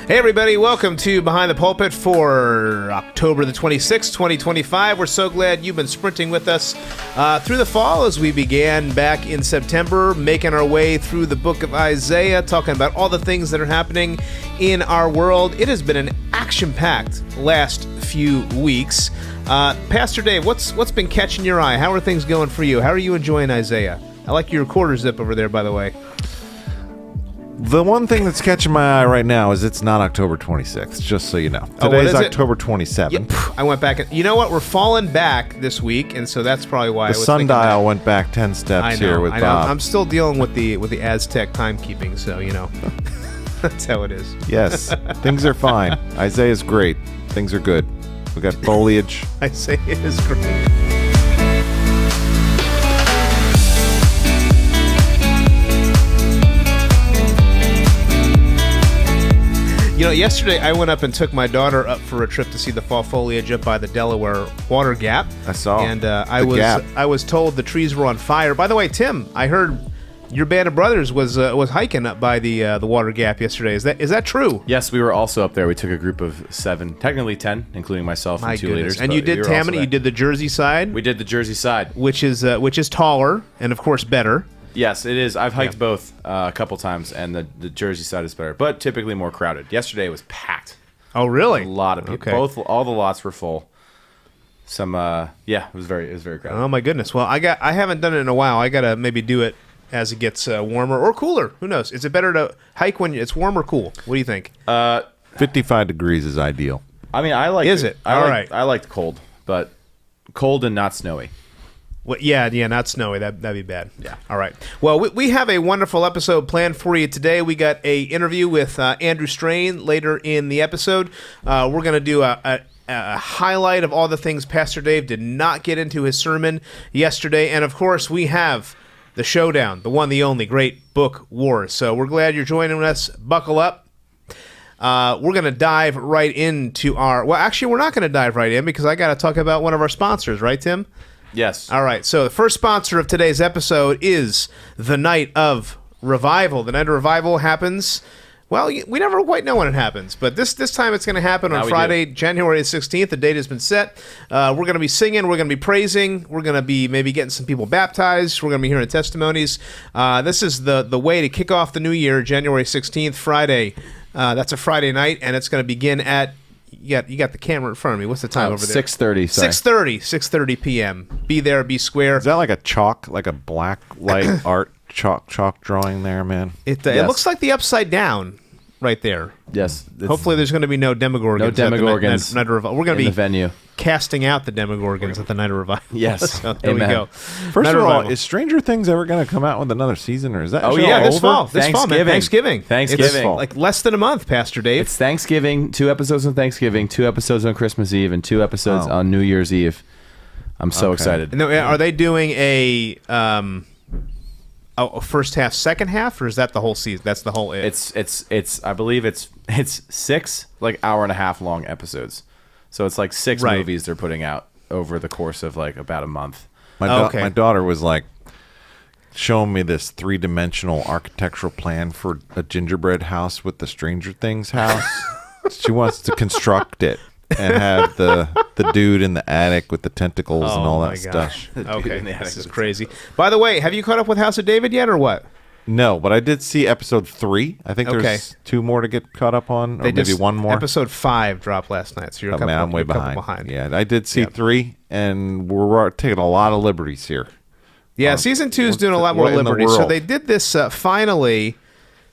Hey everybody, welcome to Behind the Pulpit for October the 26th, 2025. We're so glad you've been sprinting with us through the fall as we began back in September, making our way through the book of Isaiah, talking about all the things that are happening in our world. It has been an action-packed last few weeks. Pastor Dave, what's been catching your eye? How are things going for you? How are you enjoying Isaiah? I like your quarter zip over there, by the way. The one thing that's catching my eye right now is it's not October 26th, just so you know. Today's October 27th. Yep. I went back. You know what? We're falling back this week, and so that's probably why the sundial went back 10 steps here with Bob. I'm still dealing with the Aztec timekeeping, so, you know, that's how it is. Yes, things are fine. Isaiah's great. Things are good. We got foliage. Isaiah is great. You know, yesterday I went up and took my daughter up for a trip to see the fall foliage up by the Delaware Water Gap. I saw. And I was told the trees were on fire. By the way, Tim, I heard your band of brothers was hiking up by the Water Gap yesterday. Is that true? Yes, we were also up there. We took a group of 7, technically 10, including myself and 2 leaders. And you did Tammany. You did the Jersey side. We did the Jersey side, which is taller and of course better. Yes, it is. I've hiked both a couple times, and the Jersey side is better, but typically more crowded. Yesterday was packed. Oh, really? A lot of people. Okay. All the lots were full. It was very crowded. Oh my goodness. Well, I haven't done it in a while. I gotta maybe do it as it gets warmer or cooler. Who knows? Is it better to hike when it's warm or cool? What do you think? 55 degrees is ideal. I mean, I like. Is it? All right. I liked cold, but cold and not snowy. Well, yeah, not snowy. That'd be bad. Yeah. All right. Well, we have a wonderful episode planned for you today. We got a interview with Andrew Strain later in the episode. We're going to do a highlight of all the things Pastor Dave did not get into his sermon yesterday. And, of course, we have the showdown, the one, the only, Great Book Wars. So we're glad you're joining us. Buckle up. We're going to dive right into well, actually, we're not going to dive right in because I got to talk about one of our sponsors, right, Tim? Yes. All right. So the first sponsor of today's episode is the Night of Revival. The Night of Revival happens. Well, we never quite know when it happens, but this time it's going to happen on Friday, January 16th. The date has been set. We're going to be singing. We're going to be praising. We're going to be maybe getting some people baptized. We're going to be hearing testimonies. This is the way to kick off the new year, January 16th, Friday. That's a Friday night, and it's going to begin at... You got the camera in front of me. What's the time over there? 6:30. 6:30 p.m. Be there, be square. Is that like a black light art chalk drawing there, man? It looks like the upside down right there. Yes. Hopefully there's going to be no Demogorgons. No Demogorgons Night of Revival. We're going to be the venue. Casting out the Demogorgons at the Night of Revival. Yes. So there Amen. we go. First of all, is Stranger Things ever going to come out with another season, or is that show this over? fall. Thanksgiving. It's like less than a month, Pastor Dave. It's Thanksgiving, 2 episodes on Thanksgiving, 2 episodes on Christmas Eve, and 2 episodes on New Year's Eve. I'm so excited. Now, are they doing a first half, second half, or is that the whole season? That's the whole. It's I believe it's 6 like hour and a half long episodes. So it's like 6 movies they're putting out over the course of like about a month. My daughter was like showing me this 3-dimensional architectural plan for a gingerbread house with the Stranger Things house. She wants to construct it and have the dude in the attic with the tentacles and all that stuff. Okay, this is crazy. By the way, have you caught up with House of David yet, or what? No, but I did see episode 3. I think there's 2 more to get caught up on, or maybe 1 more. Episode 5 dropped last night, so you're I'm way behind. Yeah, I did see 3, and we're taking a lot of liberties here. Yeah, season 2 is doing a lot more liberties. So they did this finally.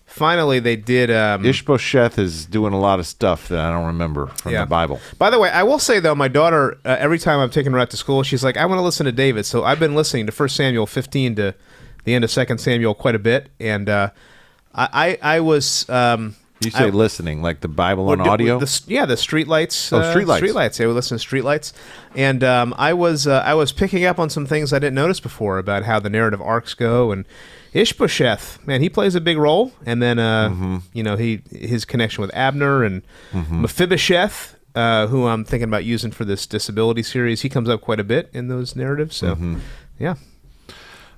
Finally, they did. Ishbosheth is doing a lot of stuff that I don't remember from the Bible. By the way, I will say though, my daughter, every time I'm taking her out to school, she's like, "I want to listen to David." So I've been listening to 1 Samuel 15 to the end of 2 Samuel quite a bit, and I was. You say listening, like the Bible on audio? The streetlights. Streetlights. Streetlights. Yeah, we listen to streetlights, and I was picking up on some things I didn't notice before about how the narrative arcs go, and Ishbosheth, man, he plays a big role, and then his connection with Abner and Mephibosheth, who I'm thinking about using for this disability series, he comes up quite a bit in those narratives. So, yeah.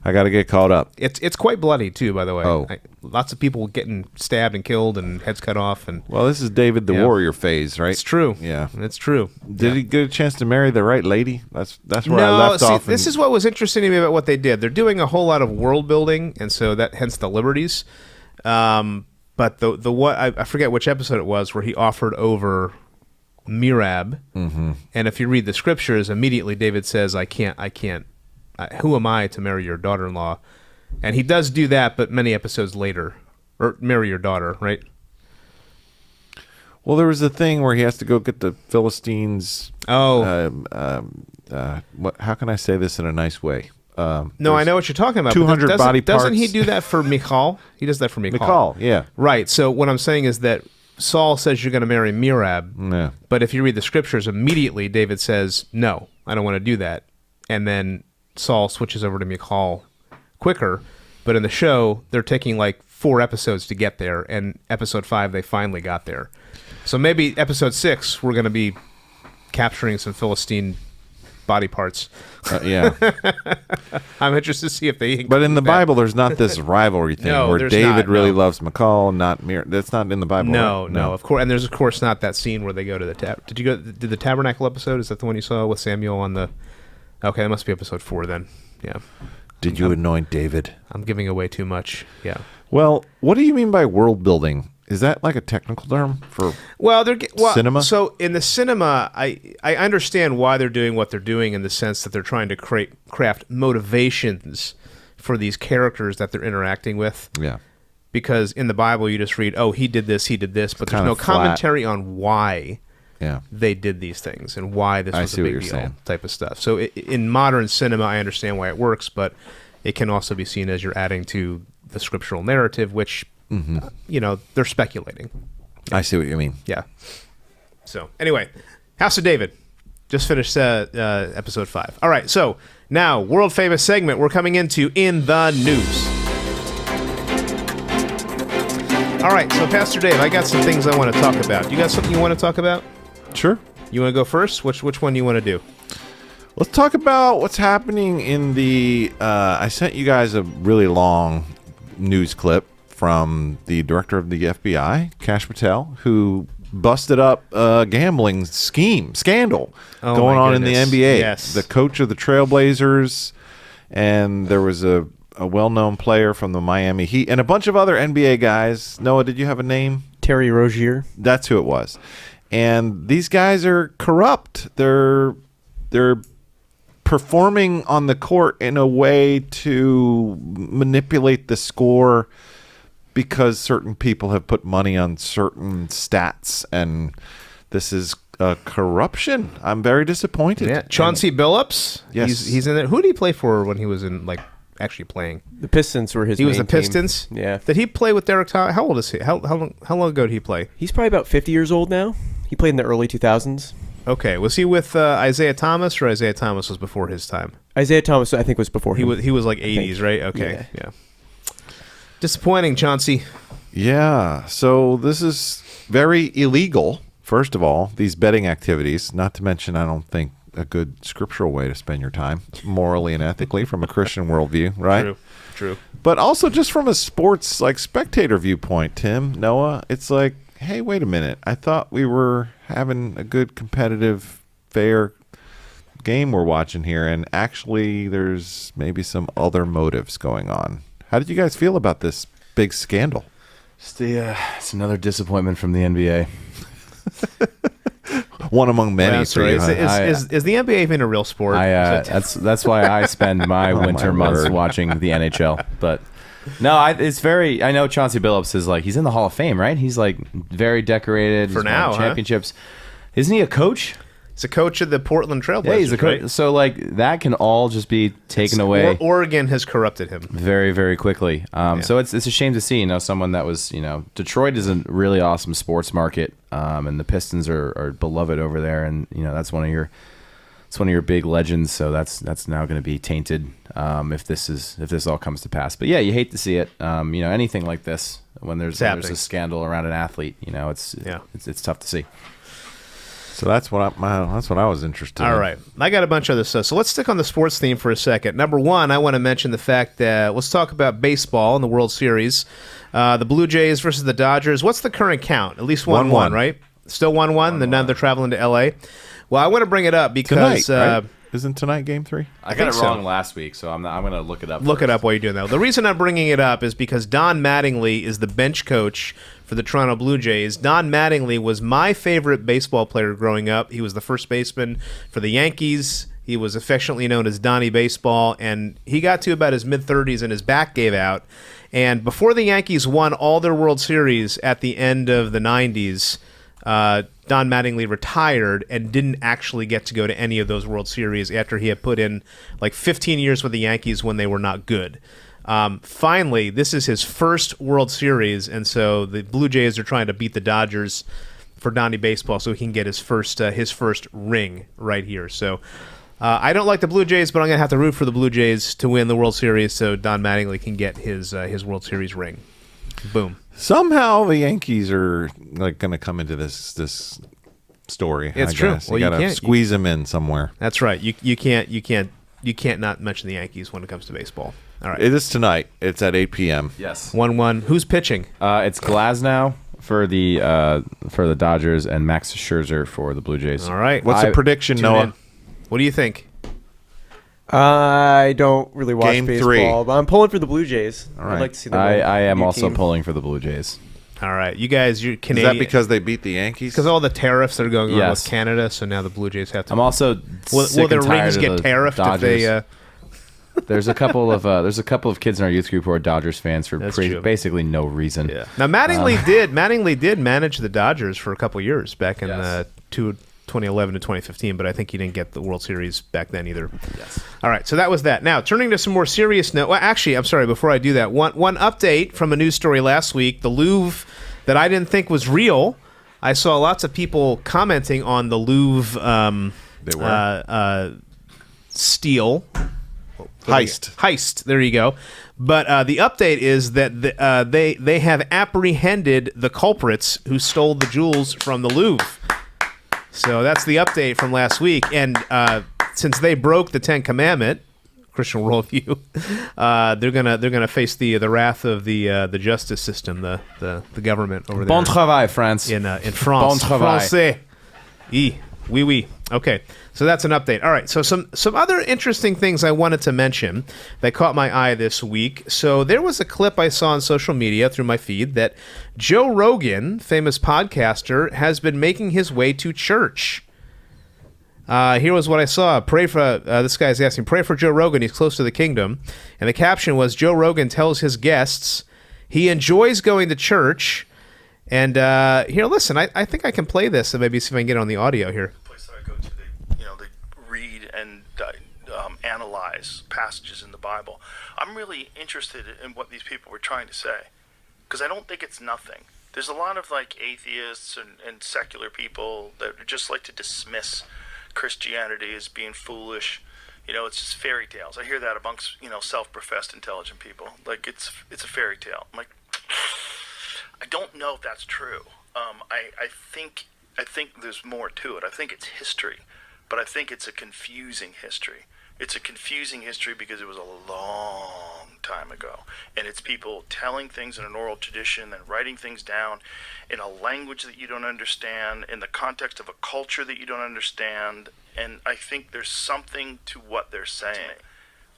I got to get caught up. It's quite bloody too, by the way. Oh. Lots of people getting stabbed and killed and heads cut off. And Well, this is David the Warrior phase, right? it's true. Yeah. It's true. Did he get a chance to marry the right lady? That's where No, I left off. this is what was interesting to me about what they did. They're doing a whole lot of world building, and so that hence the liberties. But the what I forget which episode it was where he offered over Mirab, and if you read the scriptures, immediately David says, "I can't. Who am I to marry your daughter-in-law?" And he does do that, but many episodes later, or marry your daughter, right? Well, there was a thing where he has to go get the Philistines. Oh, How can I say this in a nice way? no, I know what you're talking about. 200 body parts. Doesn't he do that for Michal? He does that for Michal. Michal, yeah. Right. So what I'm saying is that Saul says you're going to marry Mirab, Yeah. but if you read the scriptures, immediately David says, "No, I don't want to do that," and then Saul switches over to Michal quicker. But in the show, they're taking like 4 episodes to get there, and episode 5 they finally got there. So maybe episode 6 we're going to be capturing some Philistine body parts. Yeah. I'm interested to see if they. But in the Bible, there's not this rivalry thing No, where there's David not, really no. loves Michal, not Mir. That's not in the Bible. No, right? no, of course, and there's of course not that scene where they go to the Did the tabernacle episode? Is that the one you saw with Samuel on the? Okay, that must be episode 4 then. Yeah. Did you anoint David? I'm giving away too much. Yeah. Well, what do you mean by world building? Is that like a technical term for cinema? So in the cinema, I understand why they're doing what they're doing in the sense that they're trying to craft motivations for these characters that they're interacting with. Yeah. Because in the Bible, you just read, "Oh, he did this," but there's no commentary on why they did these things and why this was a big deal type of stuff. So in modern cinema, I understand why it works, but it can also be seen as you're adding to the scriptural narrative, which, they're speculating. I see what you mean. Yeah. So anyway, House of David. Just finished episode 5. All right, so now, world famous segment we're coming into In the News. All right, so Pastor Dave, I got some things I want to talk about. You got something you want to talk about? Sure. You want to go first? Which one do you want to do? Let's talk about what's happening in the... I sent you guys a really long news clip from the director of the FBI, Kash Patel, who busted up a gambling scandal going on in the NBA. Yes. The coach of the Trailblazers, and there was a well-known player from the Miami Heat, and a bunch of other NBA guys. Noah, did you have a name? Terry Rozier. That's who it was. And these guys are corrupt. They're performing on the court in a way to manipulate the score because certain people have put money on certain stats, and this is corruption. I'm very disappointed. Yeah, Chauncey Billups. Yes. He's in it. Who did he play for when he was in actually playing? The Pistons were his. He was the main team. Pistons. Yeah. Did he play with Derek Thomas? How old is he? How long ago did he play? He's probably about 50 years old now. He played in the early 2000s. Okay, was he with Isaiah Thomas, or Isaiah Thomas was before his time? Isaiah Thomas, I think, was before him. He was like 80s, right? Okay, yeah. Disappointing, Chauncey. Yeah, so this is very illegal, first of all, these betting activities, not to mention I don't think a good scriptural way to spend your time, morally and ethically from a Christian worldview, right? True. But also just from a sports, spectator viewpoint, Tim, Noah, it's like, hey, wait a minute. I thought we were having a good, competitive, fair game we're watching here, and actually there's maybe some other motives going on. How did you guys feel about this big scandal? It's another disappointment from the NBA. One among many. Is the NBA even a real sport? That's why I spend my winter months watching the NHL. But no, it's very. I know Chauncey Billups is he's in the Hall of Fame, right? He's very decorated for he's now. Won championships. Isn't he a coach? He's a coach of the Portland Trailblazers. Yeah, he's a coach. Right? So that can all just be taken away. Oregon has corrupted him very, very quickly. So it's a shame to see someone that was Detroit is a really awesome sports market, and the Pistons are beloved over there, and that's one of your big legends. So that's now going to be tainted if this all comes to pass. But yeah, you hate to see it. Anything like this when there's a scandal around an athlete, it's tough to see. So that's what I was interested in. All right. I got a bunch of other stuff. So let's stick on the sports theme for a second. Number one, I want to mention the fact that let's talk about baseball in the World Series. The Blue Jays versus the Dodgers. What's the current count? At least 1-1, right? Still 1-1. Then now they're traveling to L.A. Well, I want to bring it up because tonight, right? Isn't tonight Game 3? I got it wrong last week, so I'm going to look it up. Look it up while you're doing that. The reason I'm bringing it up is because Don Mattingly is the bench coach for the Toronto Blue Jays. Don Mattingly was my favorite baseball player growing up. He was the first baseman for the Yankees. He was affectionately known as Donnie Baseball, and he got to about his mid-30s and his back gave out. And before the Yankees won all their World Series at the end of the 90s, Don Mattingly retired and didn't actually get to go to any of those World Series after he had put in like 15 years with the Yankees when they were not good. Finally, this is his first World Series, and so the Blue Jays are trying to beat the Dodgers for Donnie Baseball so he can get his first ring right here. So I don't like the Blue Jays, but I'm going to have to root for the Blue Jays to win the World Series so Don Mattingly can get his World Series ring. Boom. Somehow the Yankees are like going to come into this story. It's true. Guess. Well, you got to squeeze them in somewhere. That's right. You can't not mention the Yankees when it comes to baseball. All right. It is tonight. It's at 8 p.m. Yes. 1-1. Who's pitching? It's Glasnow for the Dodgers and Max Scherzer for the Blue Jays. All right. What's the prediction, Noah? In. What do you think? I don't really watch Game baseball, 3. but I'm pulling for the Blue Jays. All right. I'd like to see them. I am new also team. pulling for the Blue Jays. All right. You guys, you're Is Canadian. that because they beat the Yankees? Because all the tariffs that are going on Yes. with Canada, so now the Blue Jays have to. I'm also will sick their and tired rings of get the tariffed Dodgers. if they? There's a couple of kids in our youth group who are Dodgers fans for That's true. basically no reason. Yeah. Now Mattingly did manage the Dodgers for a couple years back in Yes. 2011 to 2015, but I think he didn't get the World Series back then either. Yes. All right, so that was that. Now, turning to some more serious note. Well, actually, I'm sorry. Before I do that, one update from a news story last week: the Louvre that I didn't think was real. I saw lots of people commenting on the Louvre They were. steal. Heist. There you go. But the update is that they have apprehended the culprits who stole the jewels from the Louvre. So that's the update from last week. And since they broke the 10th Commandment, Christian worldview, they're gonna face the wrath of the justice system, the government over there. Bon travail, France. In France. Bon travail. Français. Oui. Okay, so that's an update. All right, so some other interesting things I wanted to mention that caught my eye this week. So there was a clip I saw on social media through my feed that Joe Rogan, famous podcaster, has been making his way to church. Here was what I saw. Pray for this guy's asking, pray for Joe Rogan. He's close to the kingdom. And the caption was, Joe Rogan tells his guests he enjoys going to church. And here, listen, I think I can play this and maybe see if I can get it on the audio here. Place that I go to, they read and analyze passages in the Bible. I'm really interested in what these people were trying to say, because I don't think it's nothing. There's a lot of atheists and secular people that just like to dismiss Christianity as being foolish. It's just fairy tales. I hear that amongst self-professed intelligent people. It's a fairy tale. I'm like, I don't know if that's true. I think there's more to it. I think it's history, but I think it's a confusing history. It's a confusing history because it was a long time ago, and it's people telling things in an oral tradition and writing things down in a language that you don't understand, in the context of a culture that you don't understand, and I think there's something to what they're saying.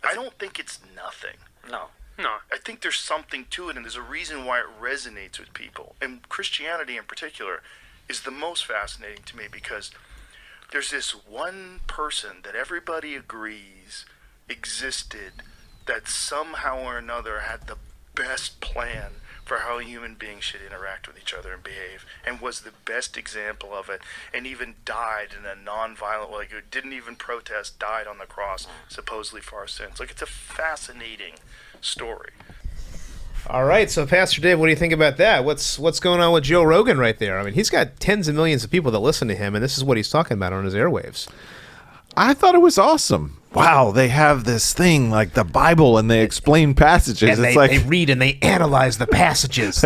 I don't think it's nothing. No. I think there's something to it, and there's a reason why it resonates with people. And Christianity in particular is the most fascinating to me because there's this one person that everybody agrees existed that somehow or another had the best plan for how human beings should interact with each other and behave, and was the best example of it, and even died in a non-violent way, didn't even protest, died on the cross, supposedly for our sins. It's a fascinating story. All right, so Pastor Dave, what do you think about that? What's going on with Joe Rogan right there? I mean, he's got tens of millions of people that listen to him, and this is what he's talking about on his airwaves. I thought it was awesome. Wow, they have this thing like the Bible, and they explain passages. And it's they read and they analyze the passages.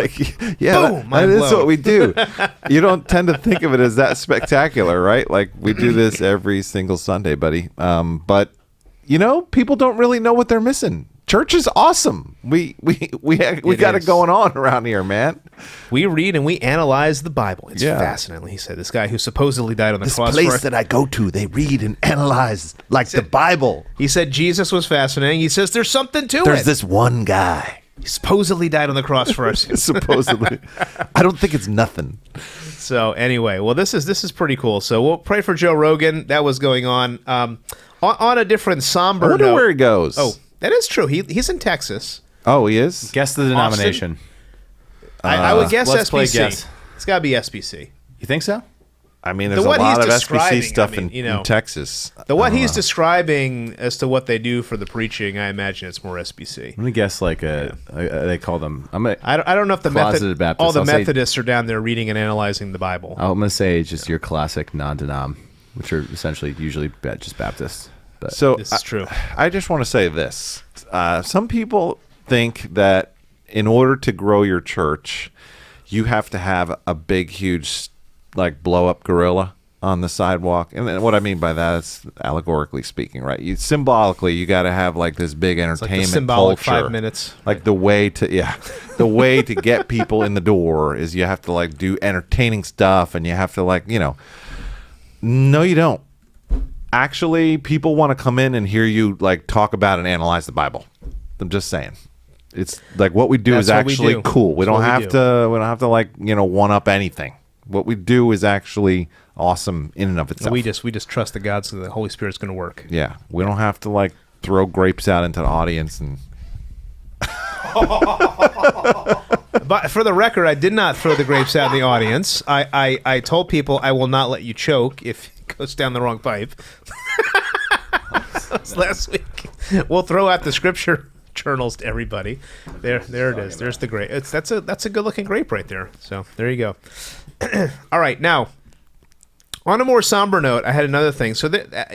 Yeah, Boom, that is blown. what we do. You don't tend to think of it as that spectacular, right? Like we do this every single Sunday, buddy. But people don't really know what they're missing. Church is awesome. We got it going on around here, man. We read and we analyze the Bible. It's fascinating. He said, this guy who supposedly died on the cross. This place that I go to, they read and analyze like the Bible. He said Jesus was fascinating. He says there's something to it. There's this one guy. He supposedly died on the cross for us. Supposedly. I don't think it's nothing. So anyway, well, this is pretty cool. So we'll pray for Joe Rogan. That was going on. On a different somber I wonder note. where he goes. Oh, that is true. He's in Texas. Oh, he is? Guess the denomination. I would guess let's play SBC. guess. It's got to be SBC. You think so? I mean, there's a what lot he's of describing, SBC stuff I mean, in Texas. What he's describing as to what they do for the preaching, I imagine it's more SBC. I'm gonna guess like they call them. I don't know if the Closeted Baptists. all the I'll say- Methodists are down there reading and analyzing the Bible. I'm gonna say just your classic non-denom, which are essentially usually just Baptists. But So This is true. I just want to say this. Some people think that in order to grow your church, you have to have a big, huge, like blow-up gorilla on the sidewalk. And then what I mean by that is allegorically speaking, right? Symbolically, you got to have like this big It's like entertainment the symbolic culture. 5 minutes. Like the way to get people in the door is you have to like do entertaining stuff, and you have to like, no, you don't. Actually, people want to come in and hear you like talk about and analyze the Bible. I'm just saying. It's like what we do That's is what we actually do. cool. We That's don't what we have do. to like, one up anything. What we do is actually awesome in and of itself. We just trust the God so the Holy Spirit's going to work. Yeah. We don't have to like throw grapes out into the audience and But for the record, I did not throw the grapes out in the audience. I told people I will not let you choke if it goes down the wrong pipe. That was last week. We'll throw out the scripture journals to everybody. There it is. There's the grape. That's a good looking grape right there. So there you go. All right, now on a more somber note, I had another thing. So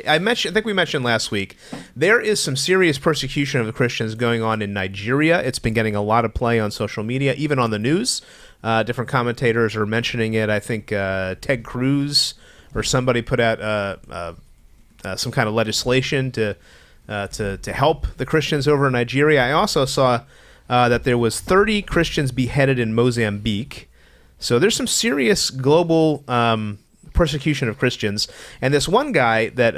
I think we mentioned last week, there is some serious persecution of the Christians going on in Nigeria. It's been getting a lot of play on social media, even on the news. Different commentators are mentioning it. I think Ted Cruz or somebody put out some kind of legislation to help the Christians over in Nigeria. I also saw that there was 30 Christians beheaded in Mozambique. So there's some serious global persecution of Christians. And this one guy that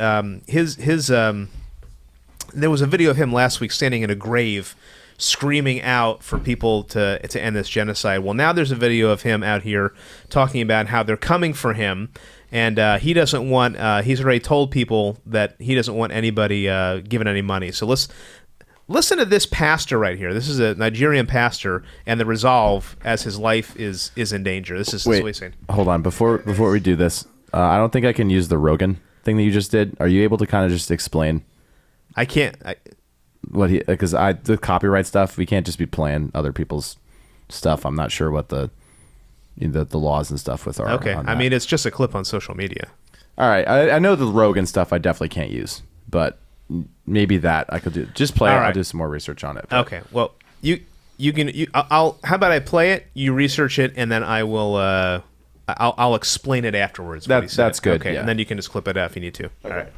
there was a video of him last week standing in a grave screaming out for people to end this genocide. Well, now there's a video of him out here talking about how they're coming for him. And he doesn't want, he's already told people that he doesn't want anybody giving any money. So let's listen to this pastor right here. This is a Nigerian pastor, and the resolve as his life is in danger. This is what he's saying. Hold on. Before we do this, I don't think I can use the Rogan thing that you just did. Are you able to kind of just explain I can't. what he, because the copyright stuff, we can't just be playing other people's stuff. I'm not sure what the laws and stuff with are. Okay. on I that. mean, it's just a clip on social media. All right. I know the Rogan stuff I definitely can't use, but maybe that I could do. Just play it. All right. I'll do some more research on it. but- Okay. Well, I'll. How about I play it? You research it, and then I will. I'll explain it afterwards. what he said. That's good, Okay, yeah. and then you can just clip it out if you need to. All right.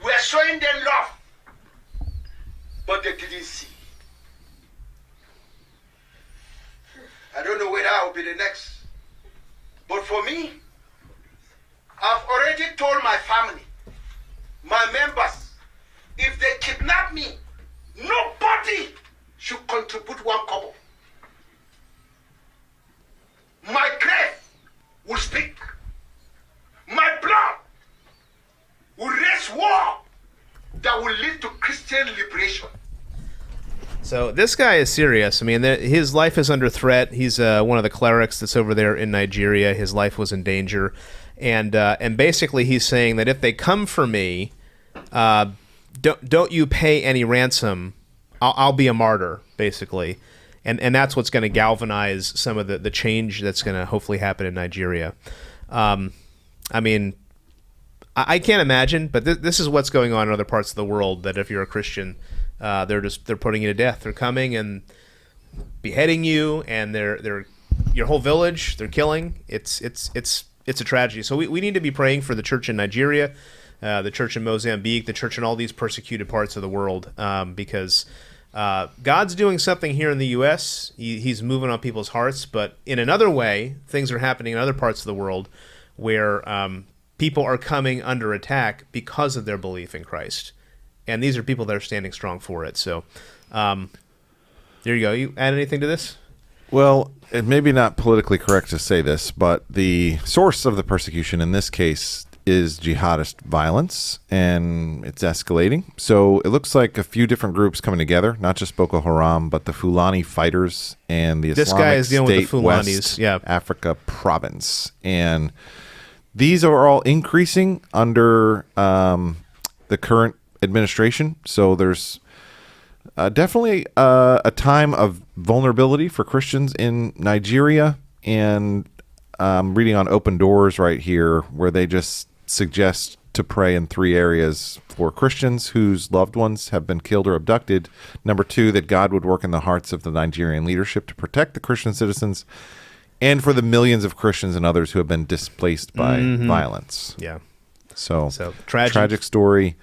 We're showing them love, but they didn't see. I don't know whether I will be the next. But for me, I've already told my family, my members, if they kidnap me, nobody should contribute one kobo. My grave will speak. My blood will raise war that will lead to Christian liberation. So this guy is serious. I mean, his life is under threat. He's one of the clerics that's over there in Nigeria. His life was in danger, and basically he's saying that if they come for me, don't you pay any ransom. I'll be a martyr, basically, and that's what's going to galvanize some of the change that's going to hopefully happen in Nigeria. I mean, I can't imagine, but this is what's going on in other parts of the world. That if you're a Christian, they're putting you to death. They're coming and beheading you, and they're your whole village. They're killing. It's a tragedy. So we need to be praying for the church in Nigeria, the church in Mozambique, the church in all these persecuted parts of the world, because God's doing something here in the U.S. He's moving on people's hearts, but in another way, things are happening in other parts of the world where people are coming under attack because of their belief in Christ. And these are people that are standing strong for it. So there you go. You add anything to this? Well, it may be not politically correct to say this, but the source of the persecution in this case is jihadist violence, and it's escalating. So it looks like a few different groups coming together, not just Boko Haram, but the Fulani fighters and the this guy Islamic is dealing State with the Fulanis. West Yeah. Africa province. And these are all increasing under the current administration. So there's definitely a time of vulnerability for Christians in Nigeria, and reading on Open Doors right here where they just suggest to pray in 3 areas: for Christians whose loved ones have been killed or abducted; number 2, that God would work in the hearts of the Nigerian leadership to protect the Christian citizens; and for the millions of Christians and others who have been displaced by violence. Yeah. So tragic story.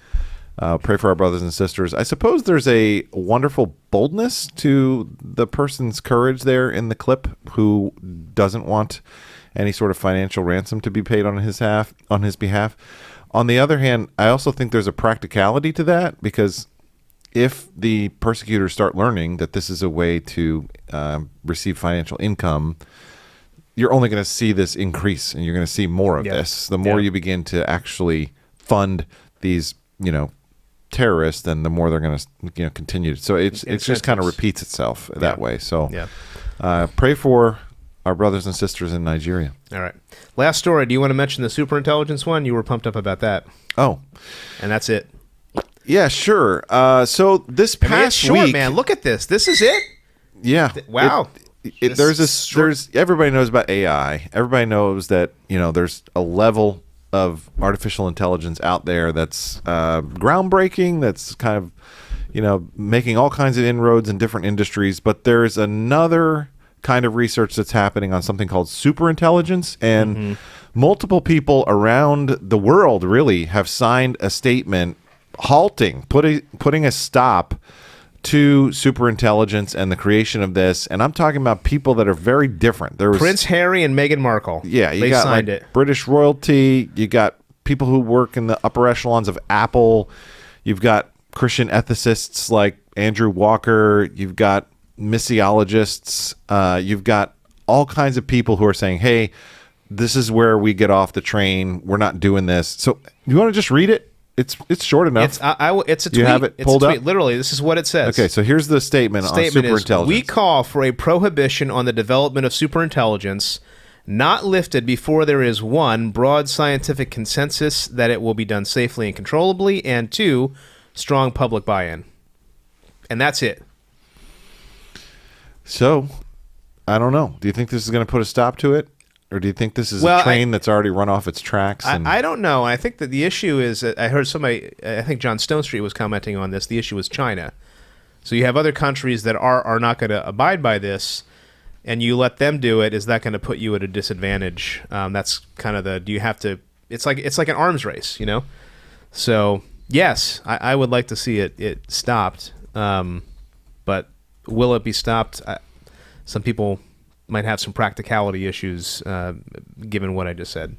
Pray for our brothers and sisters. I suppose there's a wonderful boldness to the person's courage there in the clip who doesn't want any sort of financial ransom to be paid on his behalf. On the other hand, I also think there's a practicality to that, because if the persecutors start learning that this is a way to receive financial income, you're only going to see this increase, and you're going to see more of this. The more you begin to actually fund these, terrorists, then the more they're going to continue. So it's just kind of repeats itself that way. So pray for our brothers and sisters in Nigeria. All right. Last story. Do you want to mention the superintelligence one? You were pumped up about that. Oh. And that's it. Yeah, sure. So this past it's short, week, man. Look at this. This is it? Yeah. Wow. There's everybody knows about AI. Everybody knows that, there's a level of artificial intelligence out there that's groundbreaking, that's kind of, making all kinds of inroads in different industries. But there's another kind of research that's happening on something called superintelligence, and multiple people around the world really have signed a statement putting a stop to superintelligence and the creation of this. And I'm talking about people that are very different. There was Prince Harry and Meghan Markle. Yeah, they got signed like it. British royalty. You got people who work in the upper echelons of Apple. You've got Christian ethicists like Andrew Walker. You've got missiologists. You've got all kinds of people who are saying, hey, this is where we get off the train. We're not doing this. So you want to just read it? It's short enough. It's a tweet. You have it pulled up? Literally, this is what it says. Okay, so here's the statement on superintelligence. We call for a prohibition on the development of superintelligence not lifted before there is 1, broad scientific consensus that it will be done safely and controllably, and 2, strong public buy-in. And that's it. So, I don't know. Do you think this is going to put a stop to it? Or do you think this is a train that's already run off its tracks? I don't know. I think that the issue is, I heard somebody, I think John Stonestreet was commenting on this, the issue is China. So you have other countries that are not going to abide by this, and you let them do it. Is that going to put you at a disadvantage? That's kind of do you have to, it's like an arms race, So, yes, I would like to see it stopped. But will it be stopped? Some people might have some practicality issues given what I just said.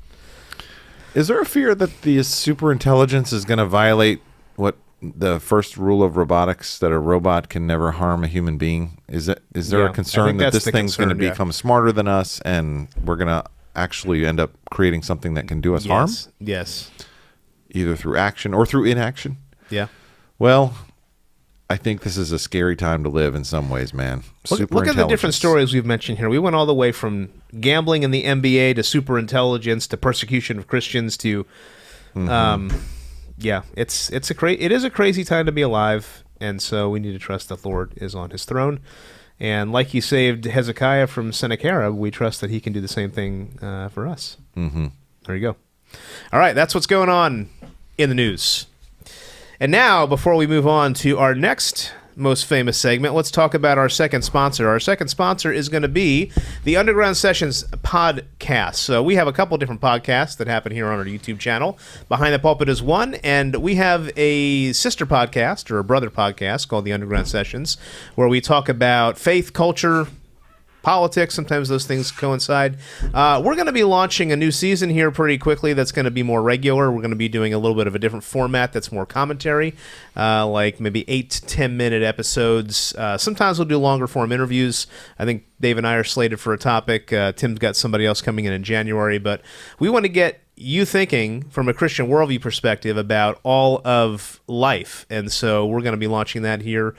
Is there a fear that the superintelligence is going to violate what the first rule of robotics, that a robot can never harm a human being? Is there a concern that this thing's going to become smarter than us, and we're going to actually end up creating something that can do us harm? Yes. Either through action or through inaction? Yeah. Well, I think this is a scary time to live in some ways, man. Look at the different stories we've mentioned here. We went all the way from gambling in the NBA to superintelligence to persecution of Christians to, it is a crazy time to be alive, and so we need to trust the Lord is on His throne, And like he saved Hezekiah from Sennacherib, we trust that he can do the same thing for us. Mm-hmm. There you go. All right, that's what's going on in the news. And now, before we move on to our next most famous segment, let's talk about our second sponsor. Our second sponsor is going to be the Underground Sessions podcast. So we have a couple different podcasts that happen here on our YouTube channel. Behind the Pulpit is one, and we have a sister podcast or a brother podcast called the Underground Sessions, where we talk about faith, culture, politics. Sometimes those things coincide. We're going to be launching a new season here pretty quickly that's going to be more regular. We're going to be doing a little bit of a different format that's more commentary, like maybe 8 to 10 minute episodes. Sometimes we'll do longer form interviews. I think Dave and I are slated for a topic. Tim's got somebody else coming in January, but we want to get you thinking from a Christian worldview perspective about all of life. And so we're going to be launching that here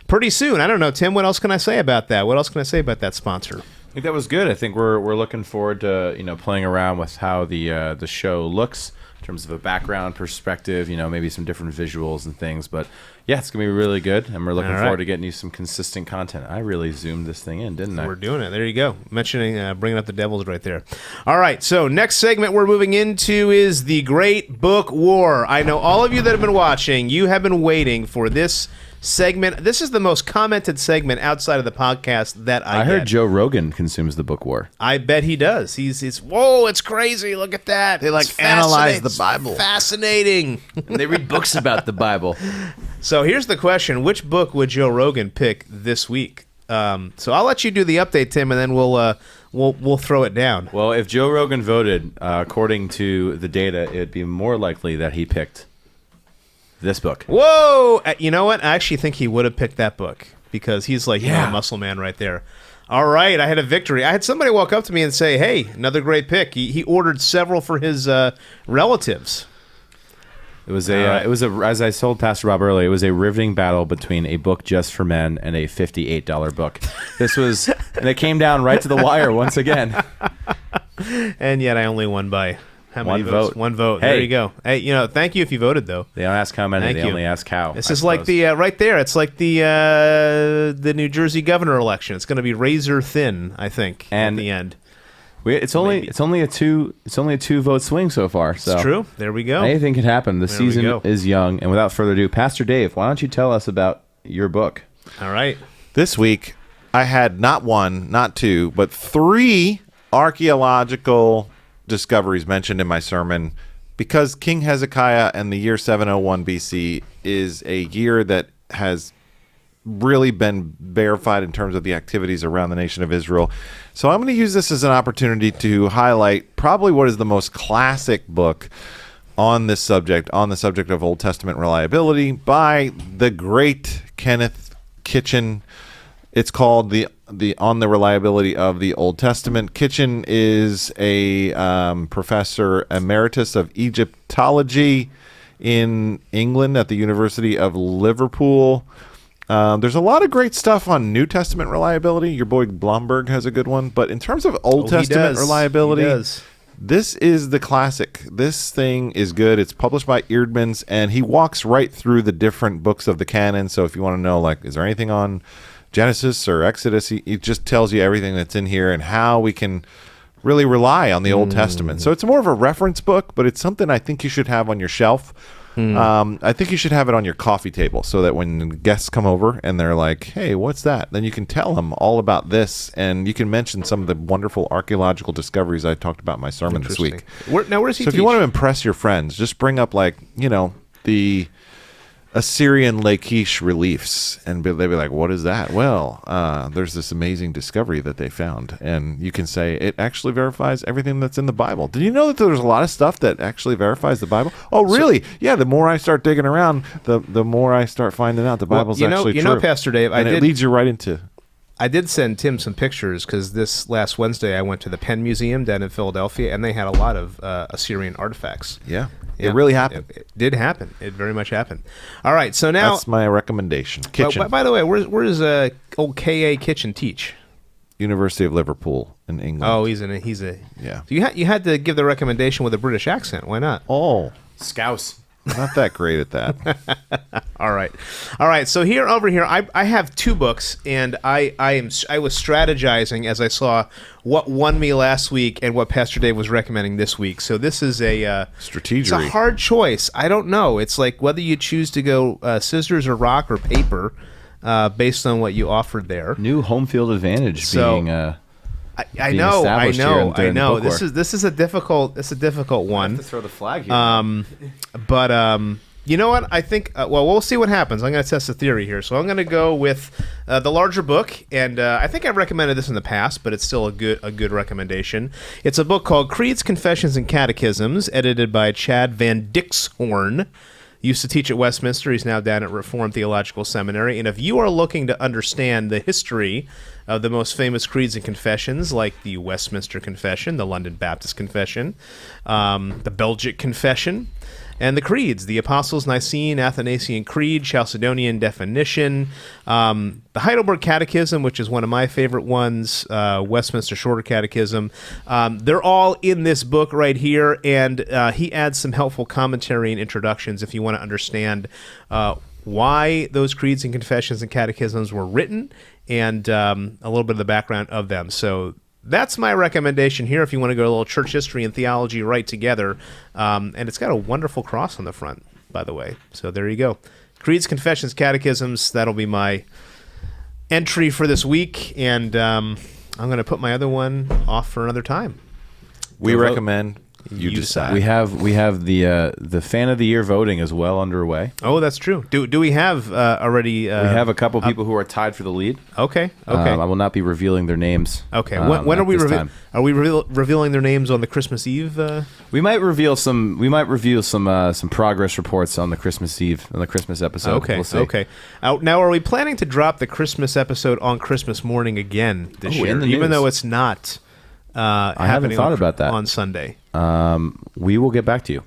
pretty soon. I don't know, Tim, what else can I say about that? What else can I say about that sponsor? I think that was good. I think we're looking forward to playing around with how the show looks in terms of a background perspective, maybe some different visuals and things. But yeah, it's gonna be really good, and we're looking forward to getting you some consistent content. I really zoomed this thing in, didn't I? We're doing it. There you go. Mentioning bringing up the Devils right there. All right, so next segment we're moving into is the Great Book War. I know all of you that have been watching, you have been waiting for this segment. This is the most commented segment outside of the podcast that I heard get. Joe Rogan consumes the book war. I bet he does. He's whoa, it's crazy. Look at that. They It's analyze the it's Bible. Fascinating. And they read books about the Bible. So here's the question: which book would Joe Rogan pick this week? So I'll let you do the update, Tim, and then we'll throw it down. Well, if Joe Rogan voted according to the data, it'd be more likely that he picked this book. Whoa! You know what? I actually think he would have picked that book because he's like, a muscle man right there. All right, I had a victory. I had somebody walk up to me and say, "Hey, another great pick." He ordered several for his relatives. It was as I told Pastor Bob earlier, it was a riveting battle between a book just for men and a $58 book. And it came down right to the wire once again. And yet I only won by how many One votes? vote. One vote. Hey. There you go. Hey, thank you if you voted though. They don't ask how many, Thank they you. only ask how. This I is like suppose. the right there. It's like the New Jersey governor election. It's going to be razor thin, I think, And at the end. It's only a two vote swing so far. So It's true. There we go. anything can happen. The There we season go. is young, and without further ado, Pastor Dave, why don't you tell us about your book? All right. This week, I had not one, not two, but 3 archaeological discoveries mentioned in my sermon because King Hezekiah and the year 701 BC is a year that has really been verified in terms of the activities around the nation of Israel. So I'm going to use this as an opportunity to highlight probably what is the most classic book on this subject, on the subject of Old Testament reliability, by the great Kenneth Kitchen. It's called the On the Reliability of the Old Testament. Kitchen is a professor emeritus of Egyptology in England at the University of Liverpool. There's a lot of great stuff on New Testament reliability. Your boy Blomberg has a good one. But in terms of Old Testament reliability, this is the classic. This thing is good. It's published by Eerdmans, and he walks right through the different books of the canon. So if you want to know, like, is there anything on Genesis or Exodus, he just tells you everything that's in here and how we can really rely on the Old Testament. So it's more of a reference book, but it's something I think you should have on your shelf. I think you should have it on your coffee table so that when guests come over and they're like, hey, what's that? Then you can tell them all about this, and you can mention some of the wonderful archaeological discoveries I talked about in my sermon this week. Where does he So if you want to impress your friends, just bring up, like, the Assyrian Lachish reliefs, and they'd be like, what is that? Well, there's this amazing discovery that they found, and you can say it actually verifies everything that's in the Bible. Did you know that there's a lot of stuff that actually verifies the Bible? Oh, really? Yeah, the more I start digging around, the more I start finding out the Bible's actually true. Pastor Dave, it leads you right into... I did send Tim some pictures because this last Wednesday I went to the Penn Museum down in Philadelphia, and they had a lot of Assyrian artifacts. Yeah. It really happened. It did happen. It very much happened. All right, so now that's my recommendation. Kitchen. By the way, where does old K.A. Kitchen teach? University of Liverpool in England. Oh, he's a yeah. So you had to give the recommendation with a British accent. Why not? Oh, Scouse. Not that great at that. All right. So over here, I have two books, and I was strategizing as I saw what won me last week and what Pastor Dave was recommending this week. So this is Strategery. It's a hard choice. I don't know. It's like whether you choose to go scissors or rock or paper, based on what you offered there. New home field advantage being. I know. This is a difficult one. I have to throw the flag here. But you know what? I think we'll see what happens. I'm going to test the theory here. So I'm going to go with the larger book, and I think I've recommended this in the past, but it's still a good recommendation. It's a book called Creeds, Confessions, and Catechisms, edited by Chad Van Dixhorn. Used to teach at Westminster. He's now down at Reformed Theological Seminary. And if you are looking to understand the history of the most famous creeds and confessions, like the Westminster Confession, the London Baptist Confession, the Belgic Confession, and the creeds, the Apostles' Nicene, Athanasian Creed, Chalcedonian Definition, the Heidelberg Catechism, which is one of my favorite ones, Westminster Shorter Catechism. They're all in this book right here, and he adds some helpful commentary and introductions if you want to understand why those creeds and confessions and catechisms were written, and a little bit of the background of them. So that's my recommendation here if you want to go a little church history and theology right together. And it's got a wonderful cross on the front, by the way. So there you go. Creeds, Confessions, Catechisms. That'll be my entry for this week. And I'm going to put my other one off for another time. We recommend you decide. We have the Fan of the Year voting as well underway. Oh, that's true. Do we have already? We have a couple people who are tied for the lead. Okay. I will not be revealing their names. Okay. When are we revealing their names on the Christmas Eve? We might reveal some progress reports on the Christmas Eve, on the Christmas episode. Okay. We'll see. Okay. Now, are we planning to drop the Christmas episode on Christmas morning again this year, even though it's not? I haven't thought about that on Sunday. We will get back to you.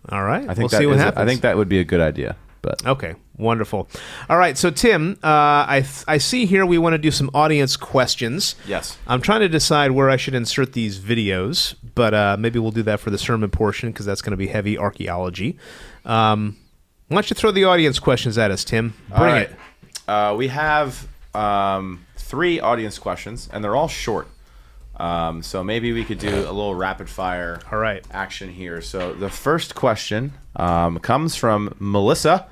All right. I think we'll see what happens. I think that would be a good idea. But okay, wonderful. All right, so Tim, I see here we want to do some audience questions. Yes. I'm trying to decide where I should insert these videos, but maybe we'll do that for the sermon portion because that's going to be heavy archaeology. Why don't you throw the audience questions at us, Tim? Bring it. We have 3 audience questions, and they're all short. So maybe we could do a little rapid fire action here. So the first question comes from Melissa,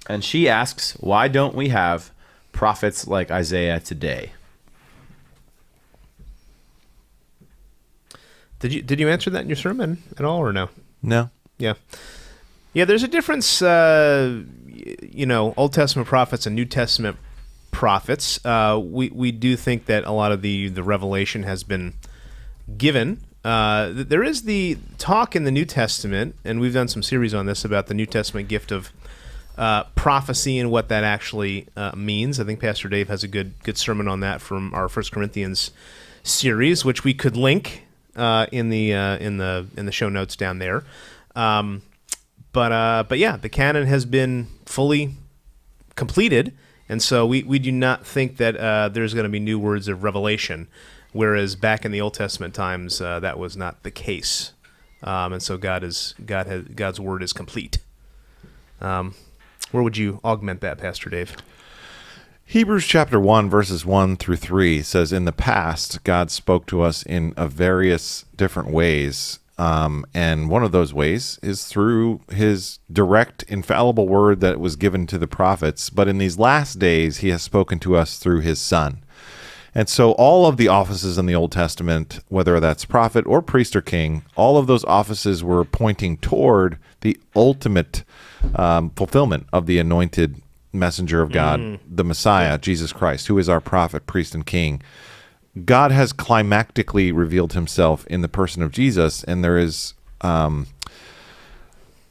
and she asks, why don't we have prophets like Isaiah today? Did you answer that in your sermon at all or no? No. Yeah. Yeah, there's a difference, Old Testament prophets and New Testament prophets. We do think that a lot of the revelation has been given. There is the talk in the New Testament, and we've done some series on this about the New Testament gift of prophecy and what that actually means. I think Pastor Dave has a good sermon on that from our 1 Corinthians series, which we could link in the show notes down there. But yeah, the canon has been fully completed. And so we do not think that there's going to be new words of revelation, whereas back in the Old Testament times that was not the case. And so God's word is complete. Where would you augment that, Pastor Dave? Hebrews chapter 1, verses 1 through 3 says, in the past, God spoke to us in various different ways. And one of those ways is through his direct, infallible word that was given to the prophets. But in these last days, he has spoken to us through his Son. And so all of the offices in the Old Testament, whether that's prophet or priest or king, all of those offices were pointing toward the ultimate fulfillment of the anointed messenger of God, the Messiah, Jesus Christ, who is our prophet, priest, and king. God has climactically revealed himself in the person of Jesus, and there is a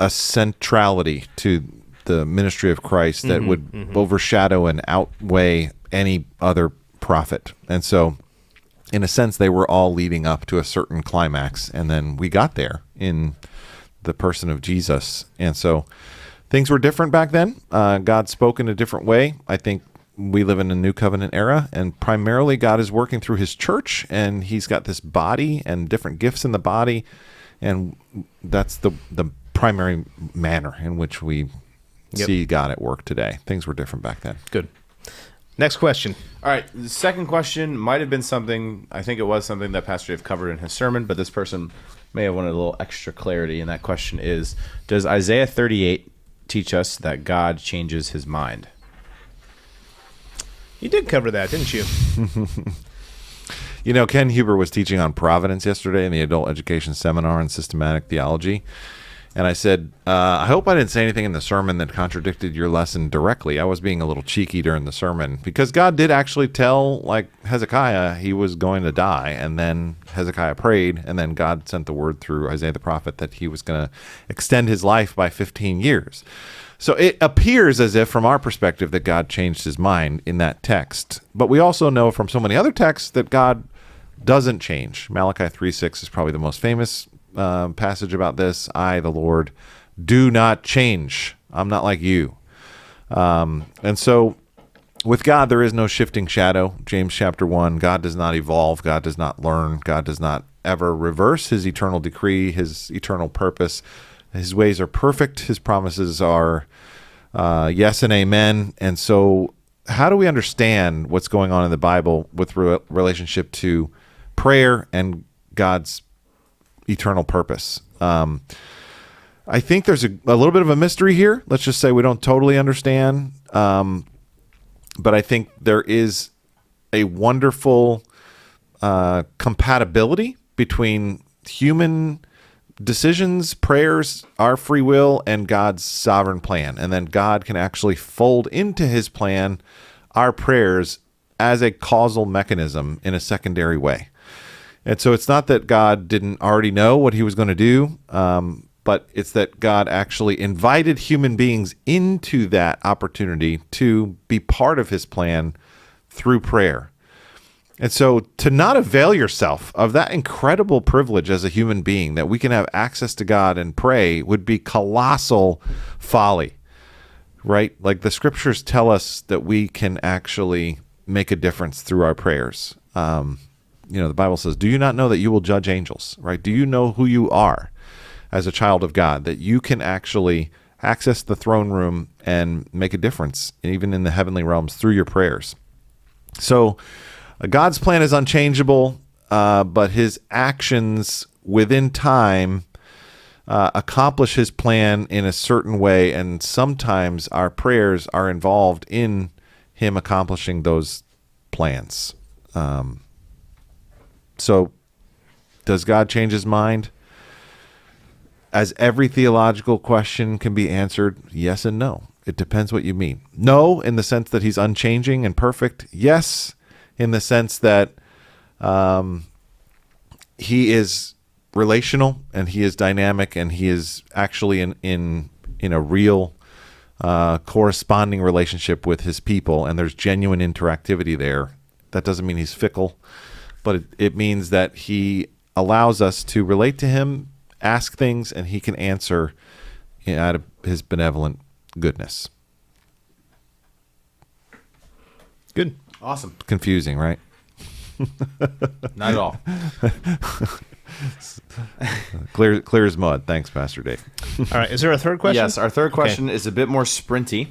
centrality to the ministry of Christ that would overshadow and outweigh any other prophet. And so, in a sense, they were all leading up to a certain climax, and then we got there in the person of Jesus. And so, things were different back then. God spoke in a different way. I think we live in a new covenant era, and primarily God is working through his church, and he's got this body and different gifts in the body, and that's the primary manner in which we see God at work today. Things were different back then. Good. Next question. All right, the second question might have been something, I think it was something that Pastor Dave covered in his sermon, but this person may have wanted a little extra clarity, and that question is, does Isaiah 38 teach us that God changes his mind? You did cover that, didn't you? You know, Ken Huber was teaching on providence yesterday in the adult education seminar on systematic theology. And I said, I hope I didn't say anything in the sermon that contradicted your lesson directly. I was being a little cheeky during the sermon because God did actually tell, like Hezekiah, he was going to die. And then Hezekiah prayed, and then God sent the word through Isaiah the prophet that he was going to extend his life by 15 years. So it appears as if, from our perspective, that God changed his mind in that text. But we also know from so many other texts that God doesn't change. Malachi 3:6 is probably the most famous passage about this. I, the Lord, do not change. I'm not like you. And so with God, there is no shifting shadow. James chapter 1, God does not evolve. God does not learn. God does not ever reverse his eternal decree, his eternal purpose. His ways are perfect. His promises are yes and amen. And so how do we understand what's going on in the Bible with relationship to prayer and God's eternal purpose? I think there's a little bit of a mystery here. Let's just say we don't totally understand. But I think there is a wonderful compatibility between human decisions, prayers, our free will, and God's sovereign plan. And then God can actually fold into his plan our prayers as a causal mechanism in a secondary way. And so it's not that God didn't already know what he was going to do, but it's that God actually invited human beings into that opportunity to be part of his plan through prayer. And so to not avail yourself of that incredible privilege as a human being, that we can have access to God and pray, would be colossal folly, right? Like the scriptures tell us that we can actually make a difference through our prayers. The Bible says, do you not know that you will judge angels, right? Do you know who you are as a child of God, that you can actually access the throne room and make a difference, even in the heavenly realms, through your prayers? So God's plan is unchangeable, but his actions within time accomplish his plan in a certain way, and sometimes our prayers are involved in him accomplishing those plans. So does God change his mind? As every theological question can be answered, yes and no. It depends what you mean. No, in the sense that he's unchanging and perfect. Yes, in the sense that he is relational and he is dynamic and he is actually in a real corresponding relationship with his people, and there's genuine interactivity there. That doesn't mean he's fickle, but it means that he allows us to relate to him, ask things, and he can answer out of his benevolent goodness. Good. Awesome. Confusing, right? Not at all. Clear as mud. Thanks, Pastor Dave. All right. Is there a third question? Yes, our third question is a bit more sprinty.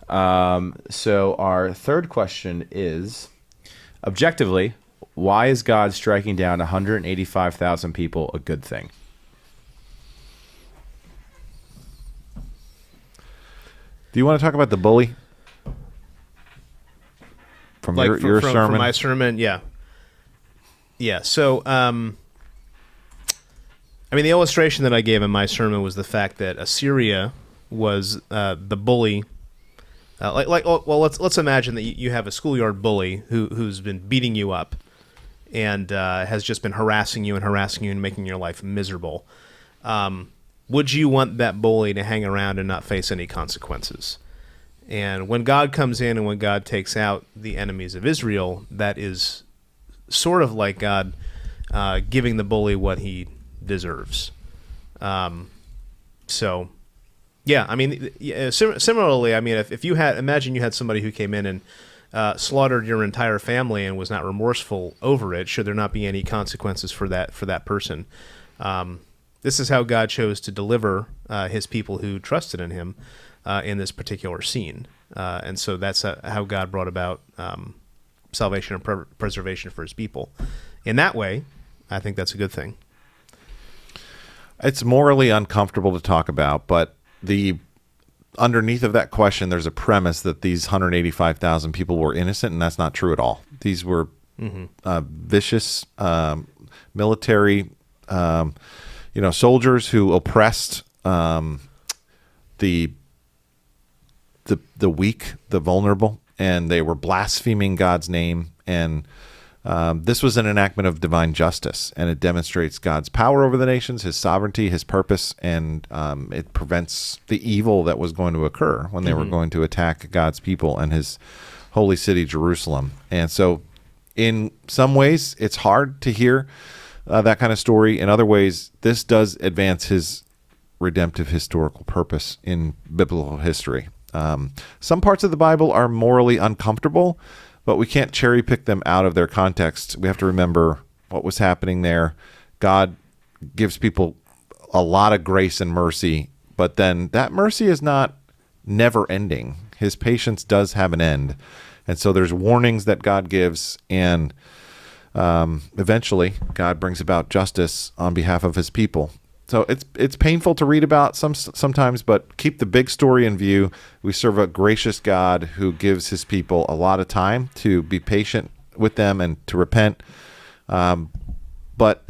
So our third question is, objectively, why is God striking down 185,000 people a good thing? Do you want to talk about the bully? From your sermon? From my sermon, yeah. Yeah, so, the illustration that I gave in my sermon was the fact that Assyria was the bully. Let's imagine that you have a schoolyard bully who's been beating you up and has just been harassing you and making your life miserable. Would you want that bully to hang around and not face any consequences? And when God comes in and when God takes out the enemies of Israel, that is sort of like God giving the bully what he deserves. Similarly, if you imagine you had somebody who came in and slaughtered your entire family and was not remorseful over it, should there not be any consequences for that person? this is how God chose to deliver his people who trusted in him in this particular scene. And so that's how God brought about salvation and preservation for his people. In that way, I think that's a good thing. It's morally uncomfortable to talk about, but underneath of that question, there's a premise that these 185,000 people were innocent, and that's not true at all. These were vicious military, soldiers who oppressed the weak, the vulnerable, and they were blaspheming God's name. And this was an enactment of divine justice, and it demonstrates God's power over the nations, his sovereignty, his purpose, and it prevents the evil that was going to occur when they were going to attack God's people and his holy city, Jerusalem. And so in some ways, it's hard to hear that kind of story. In other ways, this does advance his redemptive historical purpose in biblical history. Some parts of the Bible are morally uncomfortable, but we can't cherry pick them out of their context. We have to remember what was happening there. God gives people a lot of grace and mercy, but then that mercy is not never ending. His patience does have an end. And so there's warnings that God gives, and eventually God brings about justice on behalf of his people. So it's painful to read about sometimes, but keep the big story in view. We serve a gracious God who gives his people a lot of time to be patient with them and to repent. But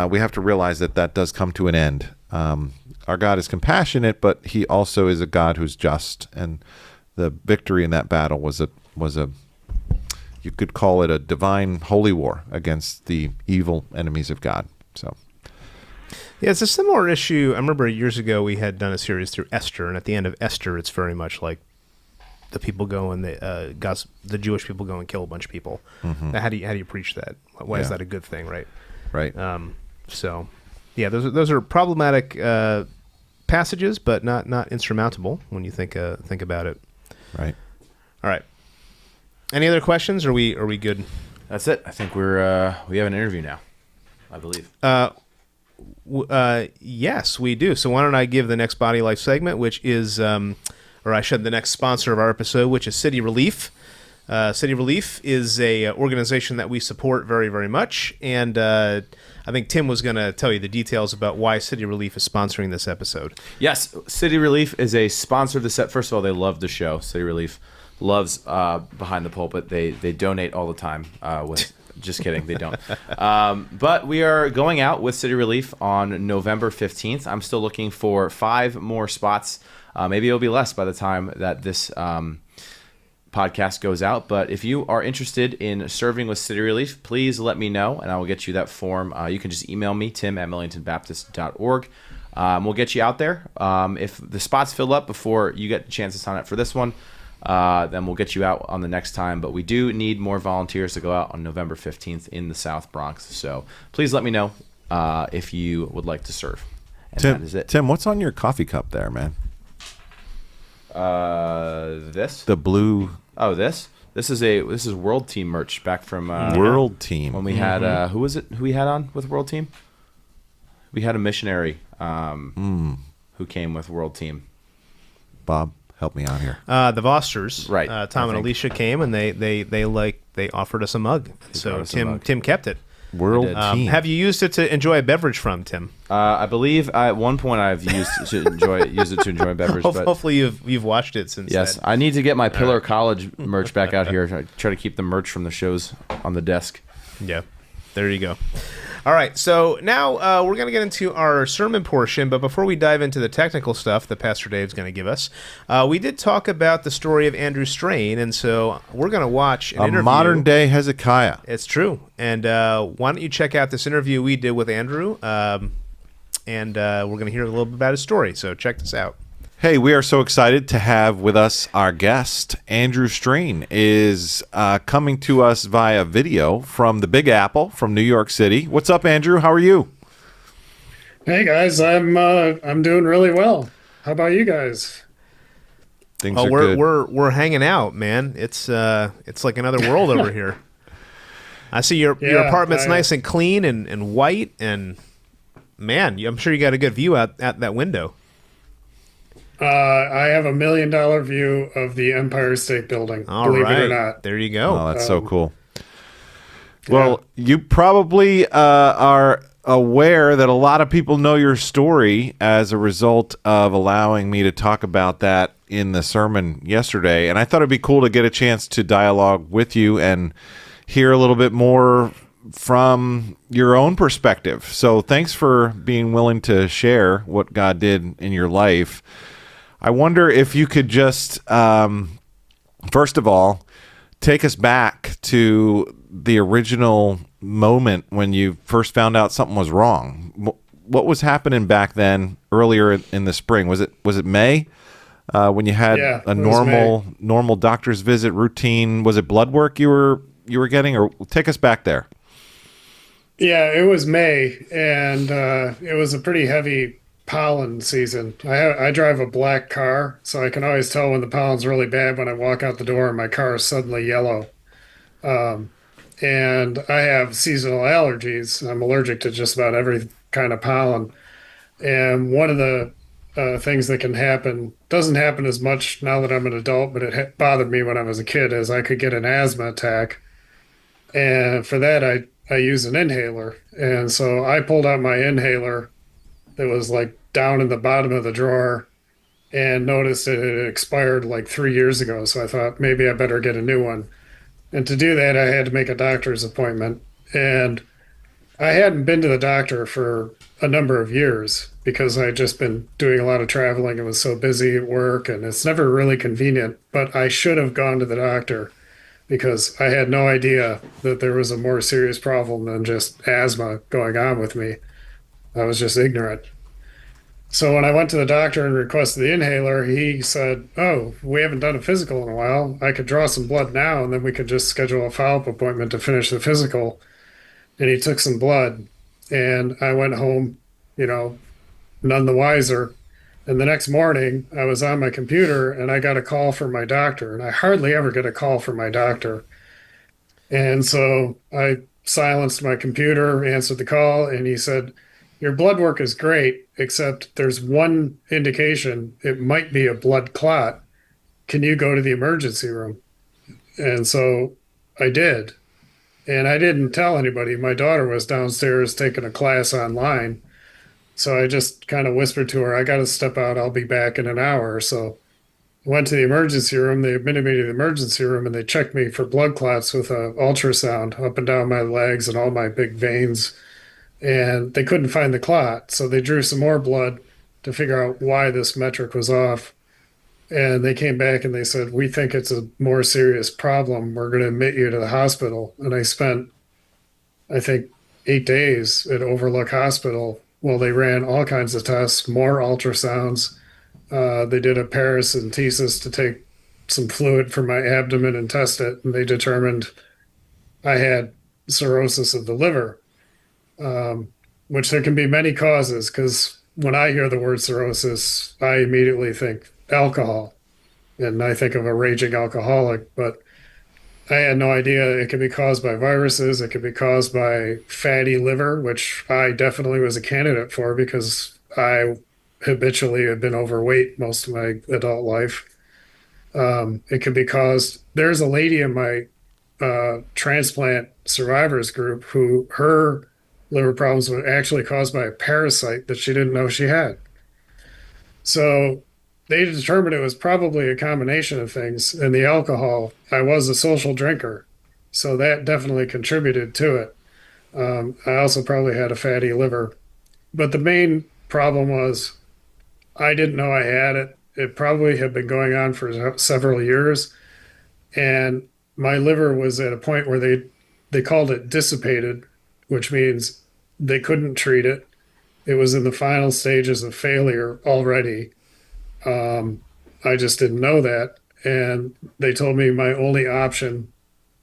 we have to realize that does come to an end. Our God is compassionate, but he also is a God who's just. And the victory in that battle was a you could call it a divine holy war against the evil enemies of God. So. Yeah, it's a similar issue. I remember years ago we had done a series through Esther, and at the end of Esther, it's very much like the people go and the Jewish people go and kill a bunch of people. Now, how do you preach that? Why is that a good thing, right? Right. So, yeah, those are problematic passages, but not insurmountable when you think about it. Right. All right. Any other questions? Are we good? That's it. I think we have an interview now, I believe. Yes, we do. So why don't I give the next Body Life segment, which is, the next sponsor of our episode, which is City Relief. City Relief is a organization that we support very, very much, and I think Tim was going to tell you the details about why City Relief is sponsoring this episode. Yes, City Relief is a sponsor of the set. First of all, they love the show. City Relief loves Behind the Pulpit. They donate all the time with. Just kidding, they don't. But we are going out with City Relief on November 15th. I'm still looking for 5 more spots. Maybe it'll be less by the time that this podcast goes out. But if you are interested in serving with City Relief, please let me know, and I will get you that form. You can just email me, tim@millingtonbaptist.org. We'll get you out there. If the spots fill up before you get a chance to sign up for this one, then we'll get you out on the next time. But we do need more volunteers to go out on November 15th in the South Bronx. So please let me know if you would like to serve. And that is it. Tim, what's on your coffee cup there, man? This? The blue. Oh, this? This is World Team merch back from World Team. When we had who was it? Who we had on with World Team? We had a missionary who came with World Team. Bob, help me out here. The Vosters, right? Tom and Alicia came, and they offered us a mug. So Tim kept it. World Team. Have you used it to enjoy a beverage from, Tim? I believe at one point I've used it to enjoy a beverage. But hopefully you've watched it since. Yes, then. I need to get my Pillar College merch back out here. I try to keep the merch from the shows on the desk. Yeah, there you go. All right, so now we're going to get into our sermon portion, but before we dive into the technical stuff that Pastor Dave's going to give us, we did talk about the story of Andrew Strain, and so we're going to watch an interview. A modern-day Hezekiah. It's true, and why don't you check out this interview we did with Andrew, and we're going to hear a little bit about his story, so check this out. Hey, we are so excited to have with us our guest. Andrew Strain is coming to us via video from the Big Apple from New York City. What's up, Andrew? How are you? Hey, guys. I'm doing really well. How about you guys? Things are good. We're hanging out, man. It's like another world over here. I see your apartment's nice and clean and white, and Man, I'm sure you got a good view out at that window. I have $1 million view of the Empire State Building. Believe it or not. There you go. Oh, that's so cool. Well, you probably are aware that a lot of people know your story as a result of allowing me to talk about that in the sermon yesterday. And I thought it'd be cool to get a chance to dialogue with you and hear a little bit more from your own perspective. So thanks for being willing to share what God did in your life. I wonder if you could just, first of all, take us back to the original moment when you first found out something was wrong. What was happening back then, earlier in the spring? Was it May when you had a normal doctor's visit routine? Was it blood work you were getting, or take us back there? Yeah, it was May, and it was a pretty heavy pollen season. I drive a black car, so I can always tell when the pollen's really bad when I walk out the door and my car is suddenly yellow. And I have seasonal allergies. I'm allergic to just about every kind of pollen. And one of the things that can happen, doesn't happen as much now that I'm an adult, but it bothered me when I was a kid, is I could get an asthma attack. And for that, I use an inhaler. And so I pulled out my inhaler that was like down in the bottom of the drawer and noticed that it had expired like 3 years ago. So I thought maybe I better get a new one. And to do that, I had to make a doctor's appointment. And I hadn't been to the doctor for a number of years because I'd just been doing a lot of traveling and was so busy at work, and it's never really convenient. But I should have gone to the doctor because I had no idea that there was a more serious problem than just asthma going on with me. I was just ignorant. So when I went to the doctor and requested the inhaler, he said, "Oh, we haven't done a physical in a while. I could draw some blood now, and then we could just schedule a follow-up appointment to finish the physical." And he took some blood, and I went home, none the wiser. And the next morning, I was on my computer, and I got a call from my doctor. And I hardly ever get a call from my doctor. And so I silenced my computer, answered the call, and he said, "Your blood work is great, except there's one indication. It might be a blood clot. Can you go to the emergency room?" And so I did. And I didn't tell anybody. My daughter was downstairs taking a class online. So I just kind of whispered to her, "I got to step out. I'll be back in an hour." So I went to the emergency room. They admitted me to the emergency room, and they checked me for blood clots with an ultrasound up and down my legs and all my big veins. And they couldn't find the clot. So they drew some more blood to figure out why this metric was off. And they came back and they said, "We think it's a more serious problem. We're going to admit you to the hospital." And I spent, I think, 8 days at Overlook Hospital. Well, they ran all kinds of tests, more ultrasounds. They did a paracentesis to take some fluid from my abdomen and test it. And they determined I had cirrhosis of the liver. Which there can be many causes, because when I hear the word cirrhosis, I immediately think alcohol, and I think of a raging alcoholic, but I had no idea it could be caused by viruses. It could be caused by fatty liver, which I definitely was a candidate for because I habitually have been overweight most of my adult life. It could be caused, there's a lady in my transplant survivors group who her liver problems were actually caused by a parasite that she didn't know she had. So they determined it was probably a combination of things. And the alcohol, I was a social drinker, so that definitely contributed to it. I also probably had a fatty liver. But the main problem was I didn't know I had it. It probably had been going on for several years. And my liver was at a point where they called it dissipated, which means they couldn't treat it. It was in the final stages of failure already. I just didn't know that. And they told me my only option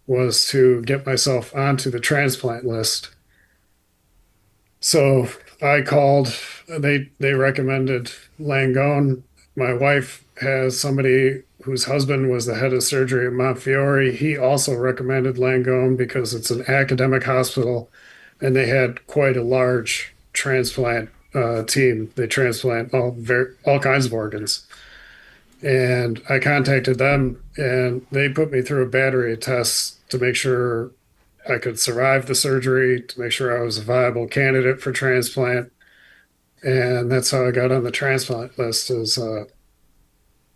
was to get myself onto the transplant list. So I called, they recommended Langone. My wife has somebody whose husband was the head of surgery at Montefiore. He also recommended Langone because it's an academic hospital and they had quite a large transplant team. They transplant all kinds of organs. And I contacted them, and they put me through a battery of tests to make sure I could survive the surgery, to make sure I was a viable candidate for transplant. And that's how I got on the transplant list.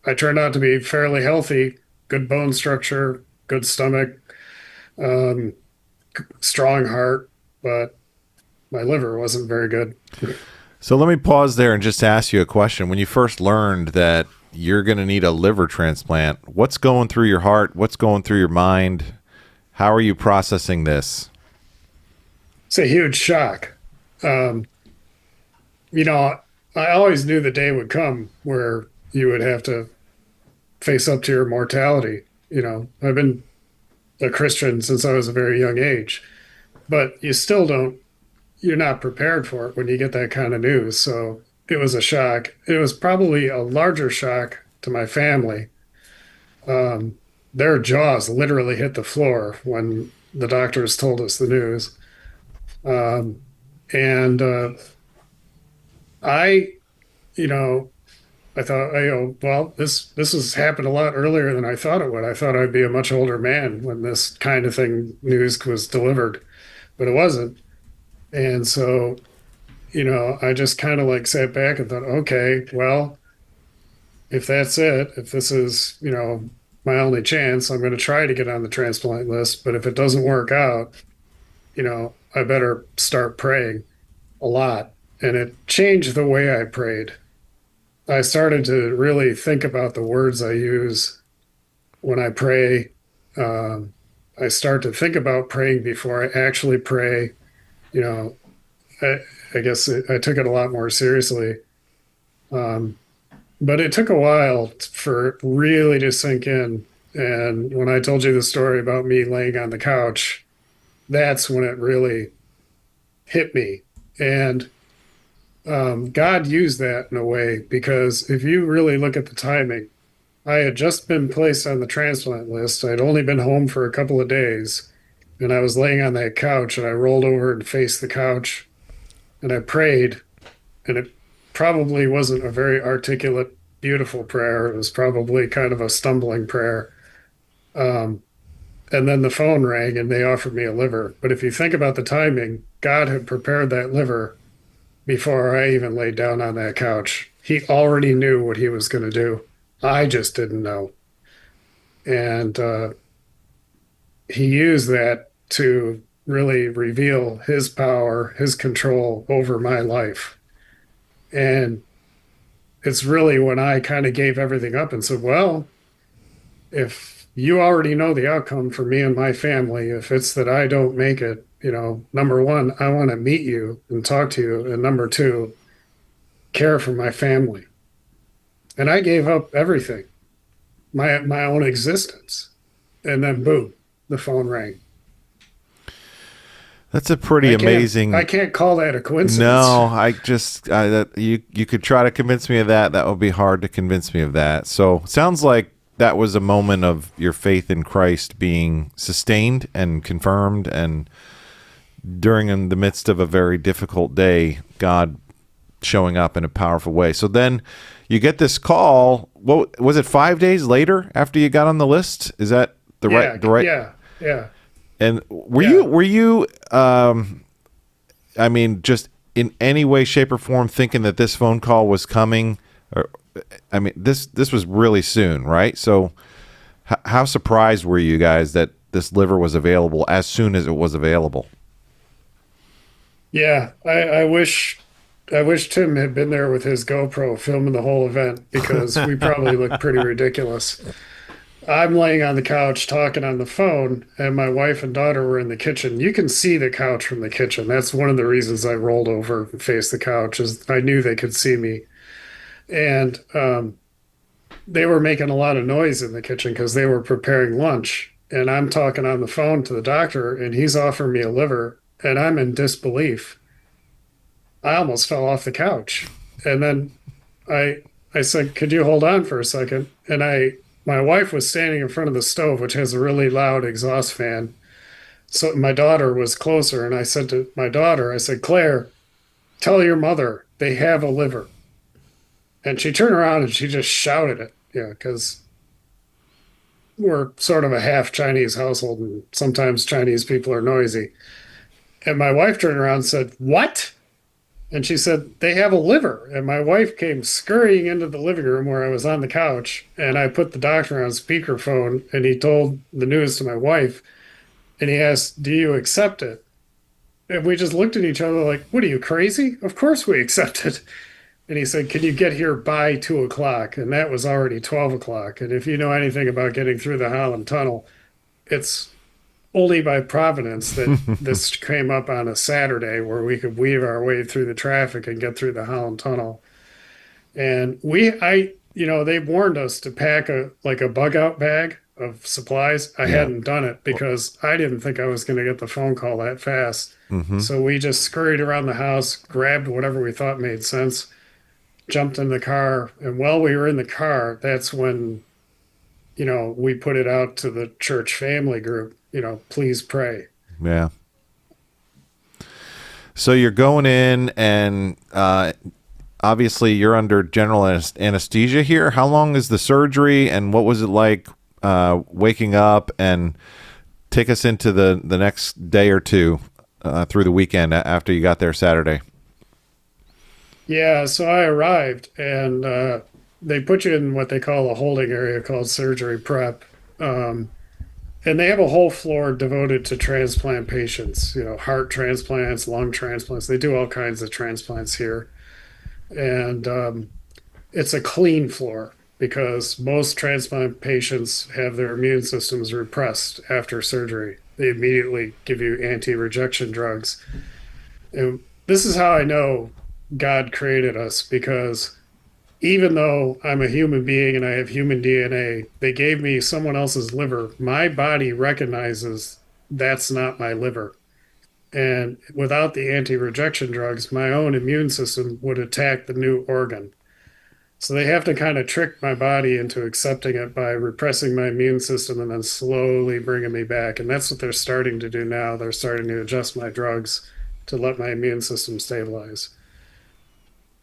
I turned out to be fairly healthy, good bone structure, good stomach, um, strong heart, but my liver wasn't very good. So let me pause there and just ask you a question. When you first learned that you're going to need a liver transplant, what's going through your heart? What's going through your mind? How are you processing this? It's a huge shock. I always knew the day would come where you would have to face up to your mortality. I've been a Christian since I was a very young age, but you're not prepared for it when you get that kind of news. So it was a shock. It was probably a larger shock to my family. Their jaws literally hit the floor when the doctors told us the news. And I thought, well, this has happened a lot earlier than I thought it would. I thought I'd be a much older man when this kind of news was delivered, but it wasn't. And so, I just kind of like sat back and thought, okay, well, if that's it, if this is, my only chance, I'm going to try to get on the transplant list. But if it doesn't work out, I better start praying a lot. And it changed the way I prayed. I started to really think about the words I use when I pray. I start to think about praying before I actually pray. I guess I took it a lot more seriously. But it took a while for it really to sink in. And when I told you the story about me laying on the couch, that's when it really hit me. And God used that in a way, because if you really look at the timing, I had just been placed on the transplant list. I'd only been home for a couple of days, and I was laying on that couch, and I rolled over and faced the couch, and I prayed, and it probably wasn't a very articulate, beautiful prayer. It was probably kind of a stumbling prayer. And then the phone rang, and they offered me a liver. But if you think about the timing, God had prepared that liver before I even laid down on that couch. He already knew what he was going to do. I just didn't know. And he used that to really reveal his power, his control over my life. And it's really when I kind of gave everything up and said, well, if you already know the outcome for me and my family, if it's that I don't make it, number one, I want to meet you and talk to you. And number two, care for my family. And I gave up everything, my own existence. And then boom, the phone rang. That's a pretty amazing. I can't call that a coincidence. No, you could try to convince me of that. That would be hard to convince me of that. So sounds like that was a moment of your faith in Christ being sustained and confirmed, and in the midst of a very difficult day, God showing up in a powerful way. So then you get this call. What was it? 5 days later after you got on the list? Is that the right? Yeah. And were you just in any way, shape, or form thinking that this phone call was coming? This was really soon, right? So how surprised were you guys that this liver was available as soon as it was available? Yeah, I wish Tim had been there with his GoPro filming the whole event, because we probably looked pretty ridiculous. I'm laying on the couch talking on the phone, and my wife and daughter were in the kitchen. You can see the couch from the kitchen. That's one of the reasons I rolled over and faced the couch, is I knew they could see me. And they were making a lot of noise in the kitchen because they were preparing lunch. And I'm talking on the phone to the doctor, and he's offering me a liver, and I'm in disbelief. I almost fell off the couch. And then I said, could you hold on for a second? And my wife was standing in front of the stove, which has a really loud exhaust fan. So my daughter was closer, and I said to my daughter, I said, Claire, tell your mother they have a liver. And she turned around and she just shouted it, because we're sort of a half Chinese household, and sometimes Chinese people are noisy. And my wife turned around and said, "What?" And she said, "They have a liver." And my wife came scurrying into the living room where I was on the couch, and I put the doctor on speakerphone, and he told the news to my wife, and he asked, "Do you accept it?" And we just looked at each other like, "What are you, crazy? Of course we accept it." And he said, "Can you get here by 2 o'clock?" And that was already 12 o'clock. And if you know anything about getting through the Holland Tunnel, it's only by providence that this came up on a Saturday where we could weave our way through the traffic and get through the Holland Tunnel. And they warned us to pack a bug out bag of supplies. I hadn't done it because I didn't think I was going to get the phone call that fast. So we just scurried around the house, grabbed whatever we thought made sense, jumped in the car. And while we were in the car, that's when, we put it out to the church family group, please pray. Yeah. So you're going in and obviously you're under general anesthesia here. How long is the surgery and what was it like waking up? And take us into the next day or two through the weekend after you got there Saturday. Yeah, so I arrived and they put you in what they call a holding area called surgery prep. And they have a whole floor devoted to transplant patients, heart transplants, lung transplants. They do all kinds of transplants here. And it's a clean floor because most transplant patients have their immune systems repressed after surgery. They immediately give you anti-rejection drugs. And this is how I know God created us, because even though I'm a human being and I have human DNA, they gave me someone else's liver. My body recognizes that's not my liver. And without the anti-rejection drugs, my own immune system would attack the new organ. So they have to kind of trick my body into accepting it by repressing my immune system and then slowly bringing me back. And that's what they're starting to do now. They're starting to adjust my drugs to let my immune system stabilize.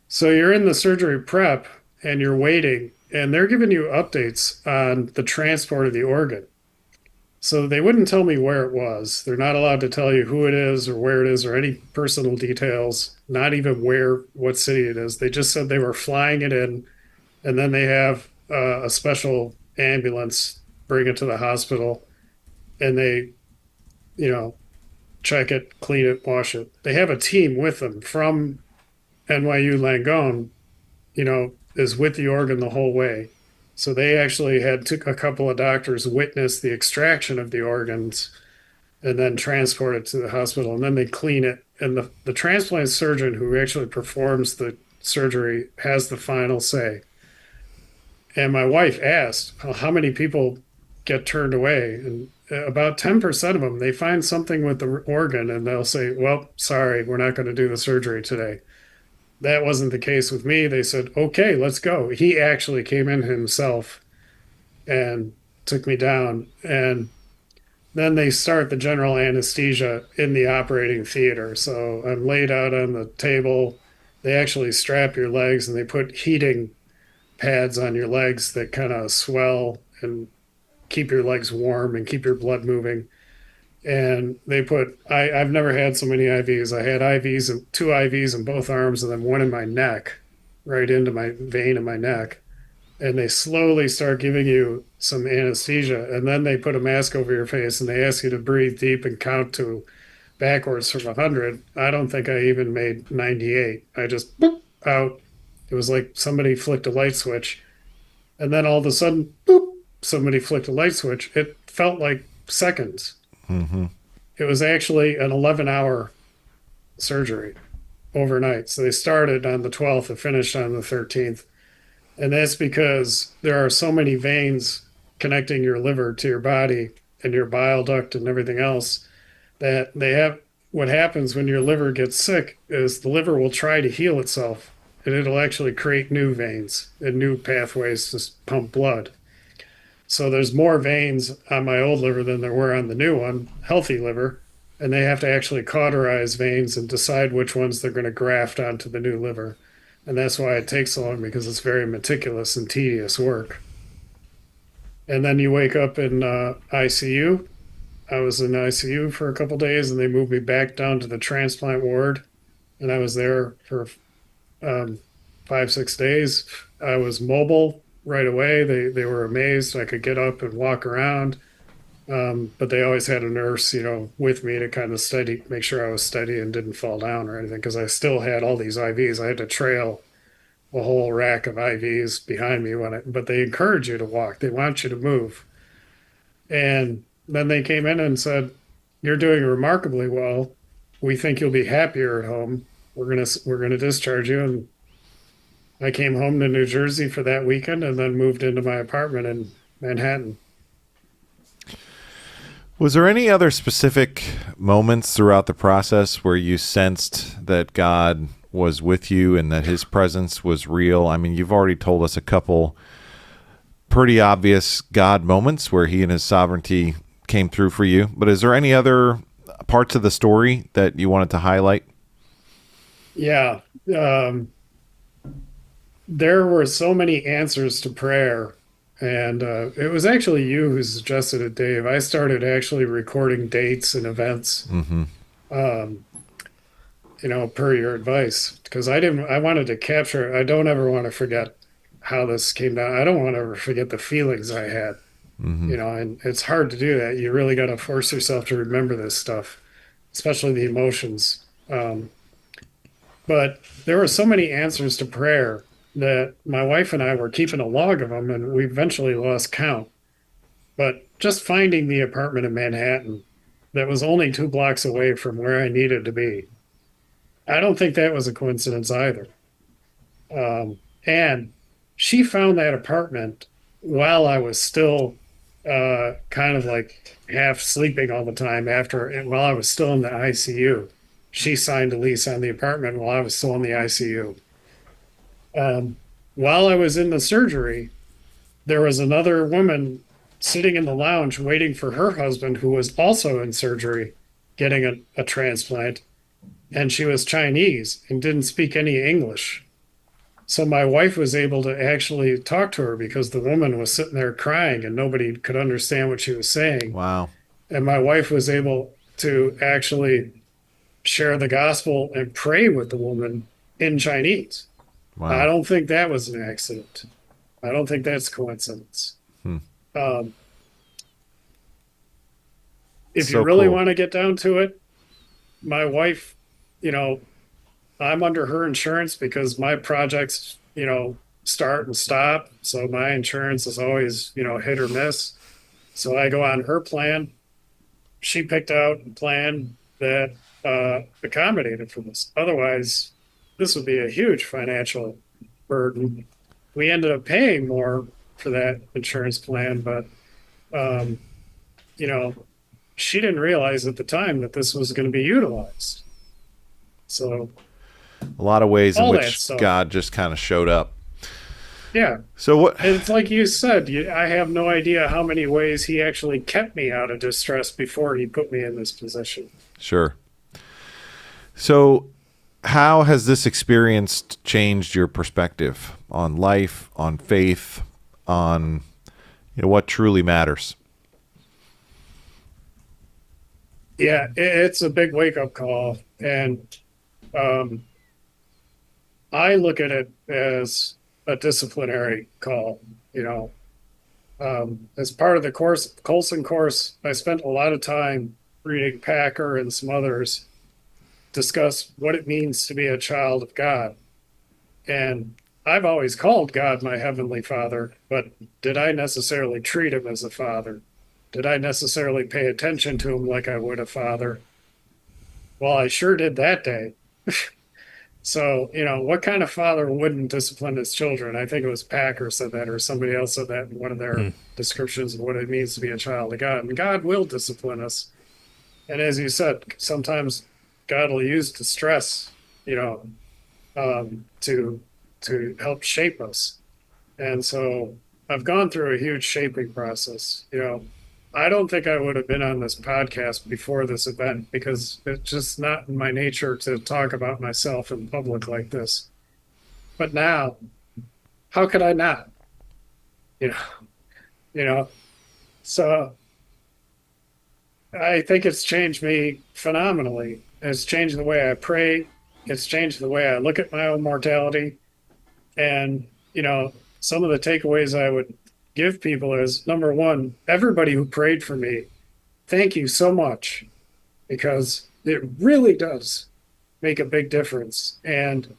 So you're in the surgery prep and you're waiting, and they're giving you updates on the transport of the organ. So they wouldn't tell me where it was. They're not allowed to tell you who it is or where it is or any personal details, not even what city it is. They just said they were flying it in, and then they have a special ambulance bring it to the hospital, and they, check it, clean it, wash it. They have a team with them from NYU Langone, is with the organ the whole way. So they actually took a couple of doctors witness the extraction of the organs and then transport it to the hospital, and then they clean it. And the transplant surgeon who actually performs the surgery has the final say. And my wife asked, how many people get turned away? And about 10% of them, they find something with the organ and they'll say, "Well, sorry, we're not going to do the surgery today." That wasn't the case with me. They said, "Okay, let's go." He actually came in himself and took me down. And then they start the general anesthesia in the operating theater. So I'm laid out on the table. They actually strap your legs and they put heating pads on your legs that kind of swell and keep your legs warm and keep your blood moving. And they I've never had so many IVs. I had IVs, and 2 IVs in both arms, and then one in my neck, right into my vein in my neck. And they slowly start giving you some anesthesia. And then they put a mask over your face and they ask you to breathe deep and count to backwards from 100. I don't think I even made 98. I just boop, out. It was like somebody flicked a light switch. And then all of a sudden, boop, somebody flicked a light switch. It felt like seconds. Mm-hmm. It was actually an 11-hour surgery overnight. So they started on the 12th and finished on the 13th. And that's because there are so many veins connecting your liver to your body and your bile duct and everything else that what happens when your liver gets sick is the liver will try to heal itself, and it'll actually create new veins and new pathways to pump blood. So there's more veins on my old liver than there were on the new one, healthy liver. and they have to actually cauterize veins and decide which ones they're going to graft onto the new liver. And that's why it takes so long, because it's very meticulous and tedious work. And then you wake up in ICU. I was in ICU for a couple days, and they moved me back down to the transplant ward. And I was there for 5-6 days. I was mobile right away. They were amazed I could get up and walk around. But they always had a nurse, with me to kind of make sure I was steady and didn't fall down or anything, because I still had all these IVs. I had to trail a whole rack of IVs behind me but they encourage you to walk. They want you to move. And then they came in and said, "You're doing remarkably well. We think you'll be happier at home. We're gonna discharge you." And I came home to New Jersey for that weekend and then moved into my apartment in Manhattan. Was there any other specific moments throughout the process where you sensed that God was with you and that his presence was real? I mean, you've already told us a couple pretty obvious God moments where he and his sovereignty came through for you, but is there any other parts of the story that you wanted to highlight? Yeah. There were so many answers to prayer. And it was actually you who suggested it, Dave. I started actually recording dates and events, per your advice, because I wanted to capture. I don't ever want to forget how this came down. I don't want to ever forget the feelings I had, and it's hard to do that. You really got to force yourself to remember this stuff, especially the emotions. But there were so many answers to prayer that my wife and I were keeping a log of them, and we eventually lost count. But just finding the apartment in Manhattan that was only 2 blocks away from where I needed to be, I don't think that was a coincidence either. And she found that apartment while I was still kind of like half sleeping all the time while I was still in the ICU. She signed a lease on the apartment while I was still in the ICU. While I was in the surgery, there was another woman sitting in the lounge waiting for her husband, who was also in surgery, getting a transplant. And she was Chinese and didn't speak any English. So my wife was able to actually talk to her because the woman was sitting there crying and nobody could understand what she was saying. Wow. And my wife was able to actually share the gospel and pray with the woman in Chinese. Wow. I don't think that was an accident. I don't think that's coincidence. If you really want to get down to it, my wife, I'm under her insurance because my projects, start and stop. So my insurance is always, hit or miss. So I go on her plan. She picked out a plan that accommodated for this. Otherwise, this would be a huge financial burden. We ended up paying more for that insurance plan, but, she didn't realize at the time that this was going to be utilized. So a lot of ways in which God just kind of showed up. Yeah. So what? And it's like you said, I have no idea how many ways he actually kept me out of distress before he put me in this position. Sure. So how has this experience changed your perspective on life, on faith, on what truly matters? Yeah, it's a big wake-up call. And I look at it as a disciplinary call. As part of the Colson course, I spent a lot of time reading Packer and some others discuss what it means to be a child of God. And I've always called God my Heavenly Father, but did I necessarily treat him as a father? Did I necessarily pay attention to him like I would a father? Well, I sure did that day. So, what kind of father wouldn't discipline his children? I think it was Packer said that, or somebody else said that in one of their descriptions of what it means to be a child of God. And God will discipline us. And as you said, sometimes God will use distress, to help shape us. And so I've gone through a huge shaping process. I don't think I would have been on this podcast before this event because it's just not in my nature to talk about myself in public like this. But now, how could I not? You know, you know. So I think it's changed me phenomenally. It's changed the way I pray. It's changed the way I look at my own mortality. And, some of the takeaways I would give people is, number one, everybody who prayed for me, thank you so much, because it really does make a big difference. And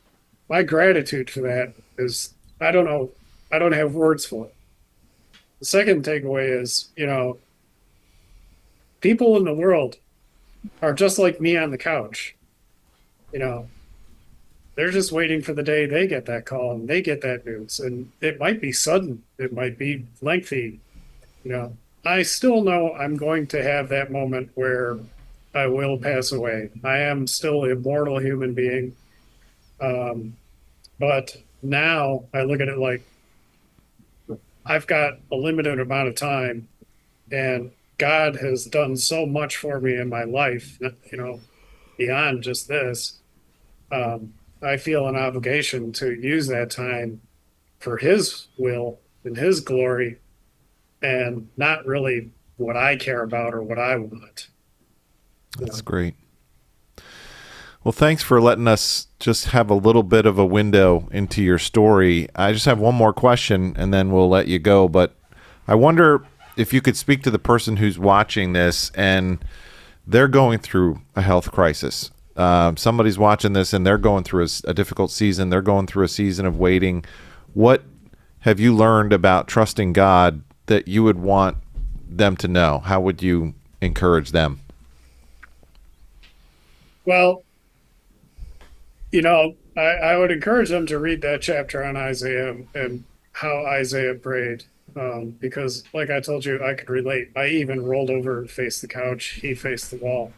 my gratitude for that is, I don't know, I don't have words for it. The second takeaway is, people in the world are just like me on the couch. They're just waiting for the day they get that call and they get that news. And it might be sudden, it might be lengthy. I still know I'm going to have that moment where I will pass away. I am still a mortal human being. But now I look at it like I've got a limited amount of time, and God has done so much for me in my life, beyond just this. I feel an obligation to use that time for His will and His glory, and not really what I care about or what I want. That's great. Well, thanks for letting us just have a little bit of a window into your story. I just have one more question, and then we'll let you go. But I wonder if you could speak to the person who's watching this and they're going through a health crisis. Somebody's watching this and they're going through a difficult season. They're going through a season of waiting. What have you learned about trusting God that you would want them to know? How would you encourage them? Well, I would encourage them to read that chapter on Isaiah and how Isaiah prayed, because like I told you, I could relate. I even rolled over and faced the couch. He faced the wall.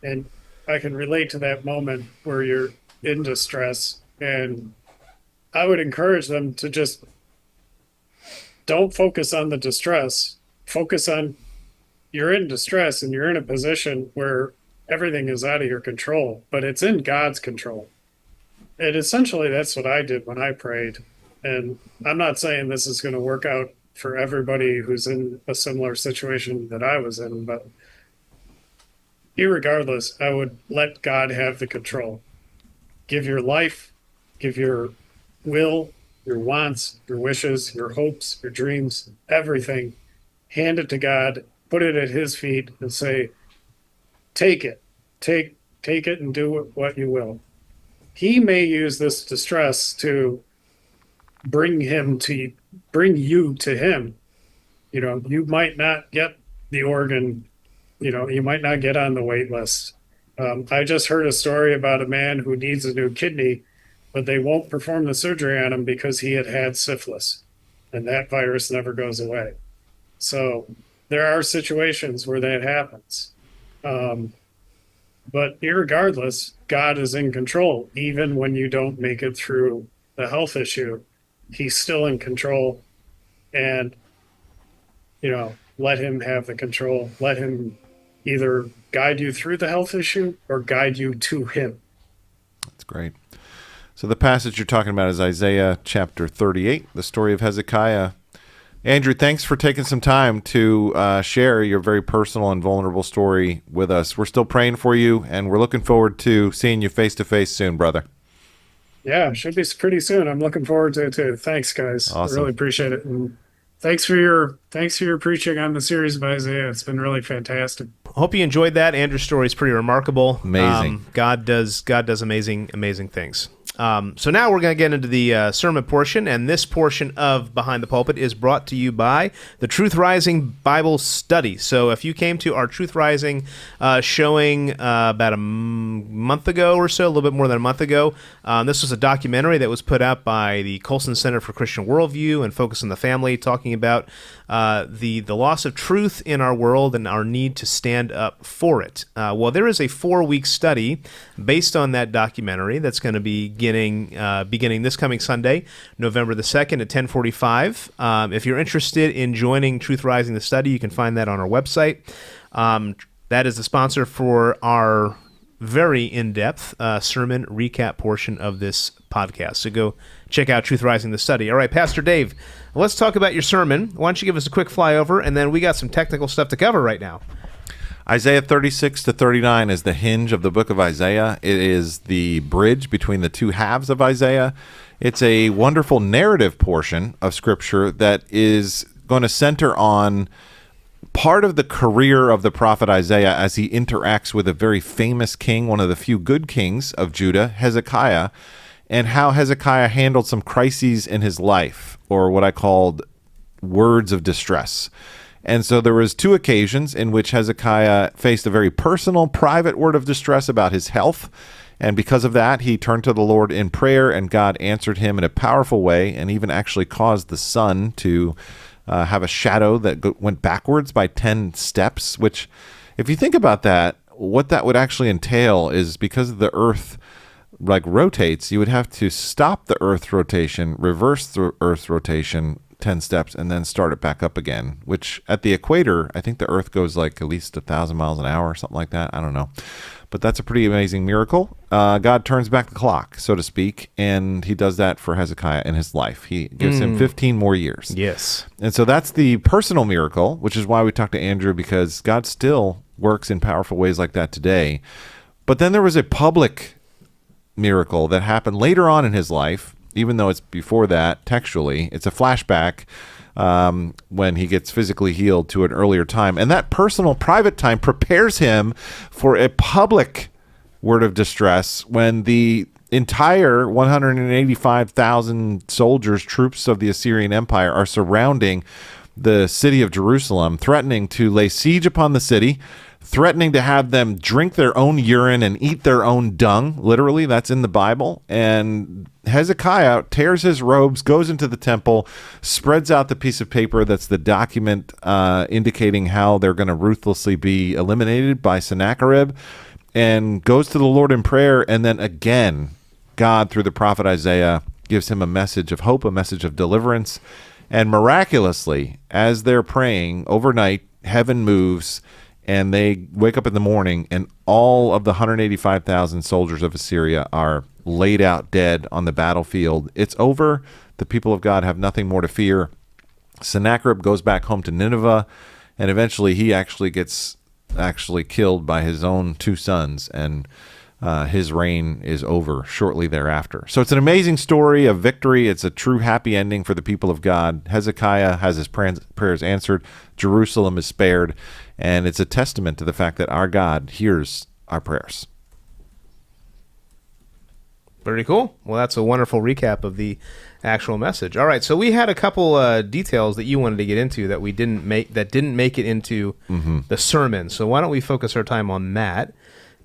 And I can relate to that moment where you're in distress. And I would encourage them to just don't focus on the distress. Focus on, you're in distress and you're in a position where everything is out of your control, but it's in God's control. And essentially, that's what I did when I prayed. And I'm not saying this is going to work out for everybody who's in a similar situation that I was in, but irregardless, I would let God have the control. Give your life, give your will, your wants, your wishes, your hopes, your dreams, everything. Hand it to God, put it at His feet, and say, take it. Take it and do what you will. He may use this distress to bring you to Him. You might not get the organ. You might not get on the wait list. I just heard a story about a man who needs a new kidney, but they won't perform the surgery on him because he had syphilis, and that virus never goes away. So there are situations where that happens. But irregardless, God is in control. Even when you don't make it through the health issue, He's still in control. And, let Him have the control. Let Him either guide you through the health issue or guide you to Him. That's great. So the passage you're talking about is Isaiah chapter 38, the story of Hezekiah. Andrew, thanks for taking some time to share your very personal and vulnerable story with us. We're still praying for you, and we're looking forward to seeing you face-to-face soon, brother. Yeah, should be pretty soon. I'm looking forward to it, too. Thanks, guys. Awesome. I really appreciate it. And thanks for your preaching on the series of Isaiah. It's been really fantastic. Hope you enjoyed that. Andrew's story is pretty remarkable. Amazing. God does amazing things. So now we're going to get into the sermon portion, and this portion of Behind the Pulpit is brought to you by the Truth Rising Bible Study. So if you came to our Truth Rising showing about a month ago or so, a little bit more than a month ago, this was a documentary that was put out by the Colson Center for Christian Worldview and Focus on the Family, talking about the loss of truth in our world and our need to stand up for it. Well, there is a 4-week study based on that documentary that's going to be beginning this coming Sunday, November the 2nd at 10:45. If you're interested in joining Truth Rising the study, you can find that on our website. That is the sponsor for our very in-depth sermon recap portion of this podcast. So go check out Truth Rising the study. All right, Pastor Dave, let's talk about your sermon. Why don't you give us a quick flyover, and then we got some technical stuff to cover right now. Isaiah 36 to 39 is the hinge of the book of Isaiah. It is the bridge between the two halves of Isaiah. It's a wonderful narrative portion of Scripture that is going to center on part of the career of the prophet Isaiah as he interacts with a very famous king, one of the few good kings of Judah, Hezekiah, and how Hezekiah handled some crises in his life, or what I called words of distress. And so there was 2 occasions in which Hezekiah faced a very personal, private word of distress about his health. And because of that, he turned to the Lord in prayer, and God answered him in a powerful way, and even actually caused the sun to have a shadow that went backwards by 10 steps, which, if you think about that, what that would actually entail is, because the earth rotates, you would have to stop the earth's rotation, reverse the earth's rotation 10 steps, and then start it back up again, which at the equator, I think the earth goes at least 1,000 miles an hour or something like that. I don't know. But that's a pretty amazing miracle. God turns back the clock, so to speak, and he does that for Hezekiah in his life. He gives him 15 more years. Yes. And so that's the personal miracle, which is why we talked to Andrew, because God still works in powerful ways like that today. But then there was a public miracle that happened later on in his life, even though it's before that textually. It's a flashback when he gets physically healed to an earlier time. And that personal, private time prepares him for a public word of distress when the entire 185,000 soldiers, troops of the Assyrian Empire, are surrounding the city of Jerusalem, threatening to lay siege upon the city, threatening to have them drink their own urine and eat their own dung. Literally, that's in the Bible. And Hezekiah tears his robes, goes into the temple, spreads out the piece of paper that's the document indicating how they're going to ruthlessly be eliminated by Sennacherib, and goes to the Lord in prayer. And then again, God, through the prophet Isaiah, gives him a message of hope, a message of deliverance. And miraculously, as they're praying overnight, heaven moves, and they wake up in the morning, and all of the 185,000 soldiers of Assyria are laid out dead on the battlefield. It's over. The people of God have nothing more to fear. Sennacherib goes back home to Nineveh, and eventually he actually gets killed by his own 2 sons, and his reign is over shortly thereafter. So it's an amazing story of victory. It's a true happy ending for the people of God. Hezekiah has his prayers answered. Jerusalem is spared. And it's a testament to the fact that our God hears our prayers. Very cool. Well, that's a wonderful recap of the actual message. All right, so we had a couple details that you wanted to get into that didn't make it into the sermon. So why don't we focus our time on that?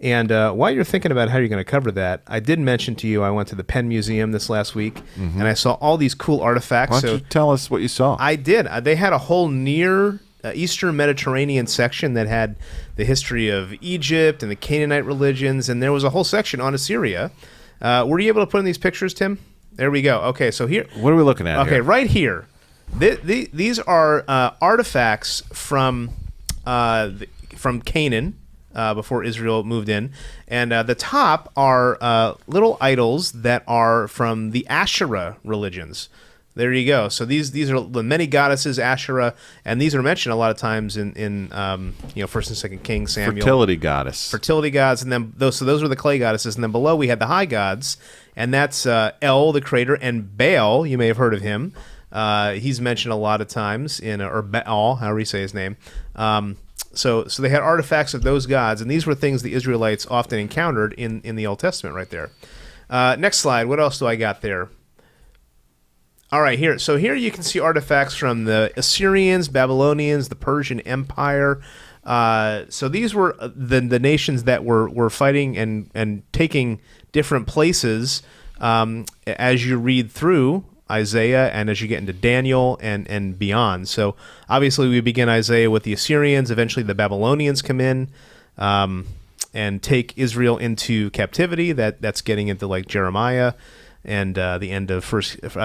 And while you're thinking about how you're going to cover that, I did mention to you I went to the Penn Museum this last week, and I saw all these cool artifacts. Why don't you tell us what you saw? I did. They had a whole near Eastern Mediterranean section that had the history of Egypt and the Canaanite religions, and there was a whole section on Assyria. Were you able to put in these pictures, Tim? There we go. Okay, so here. What are we looking at Okay, here? right here. These are artifacts from Canaan before Israel moved in, and the top are little idols that are from the Asherah religions. There you go. So these are the many goddesses, Asherah, and these are mentioned a lot of times in First and Second Kings, Samuel. Fertility goddess. Fertility gods, and then those were the clay goddesses, and then below we had the high gods, and that's El, the creator, and Baal. You may have heard of him. He's mentioned a lot of times or Baal, however you say his name. So they had artifacts of those gods, and these were things the Israelites often encountered in the Old Testament right there. Next slide. What else do I got there? All right, here. So here you can see artifacts from the Assyrians, Babylonians, the Persian Empire. So these were the nations that were fighting and taking different places as you read through Isaiah and as you get into Daniel and beyond. So obviously we begin Isaiah with the Assyrians. Eventually the Babylonians come in. take Israel into captivity. That's getting into like Jeremiah and the end of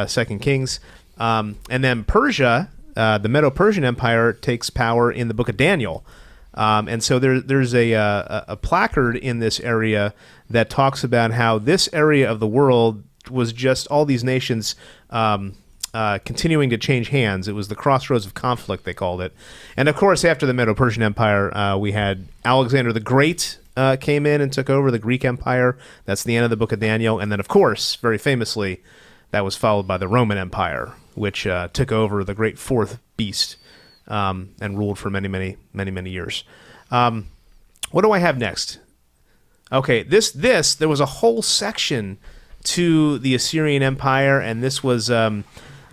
Second Kings. And then Persia, the Medo-Persian Empire, takes power in the book of Daniel. And so there's a placard in this area that talks about how this area of the world was just all these nations continuing to change hands. It was the crossroads of conflict, they called it. And of course, after the Medo-Persian Empire, we had Alexander the Great came in and took over the Greek Empire. That's the end of the book of Daniel. And then, of course, very famously, that was followed by the Roman Empire, which took over the great fourth beast and ruled for many, many, many, many years. What do I have next? Okay, there was a whole section to the Assyrian Empire, and this was a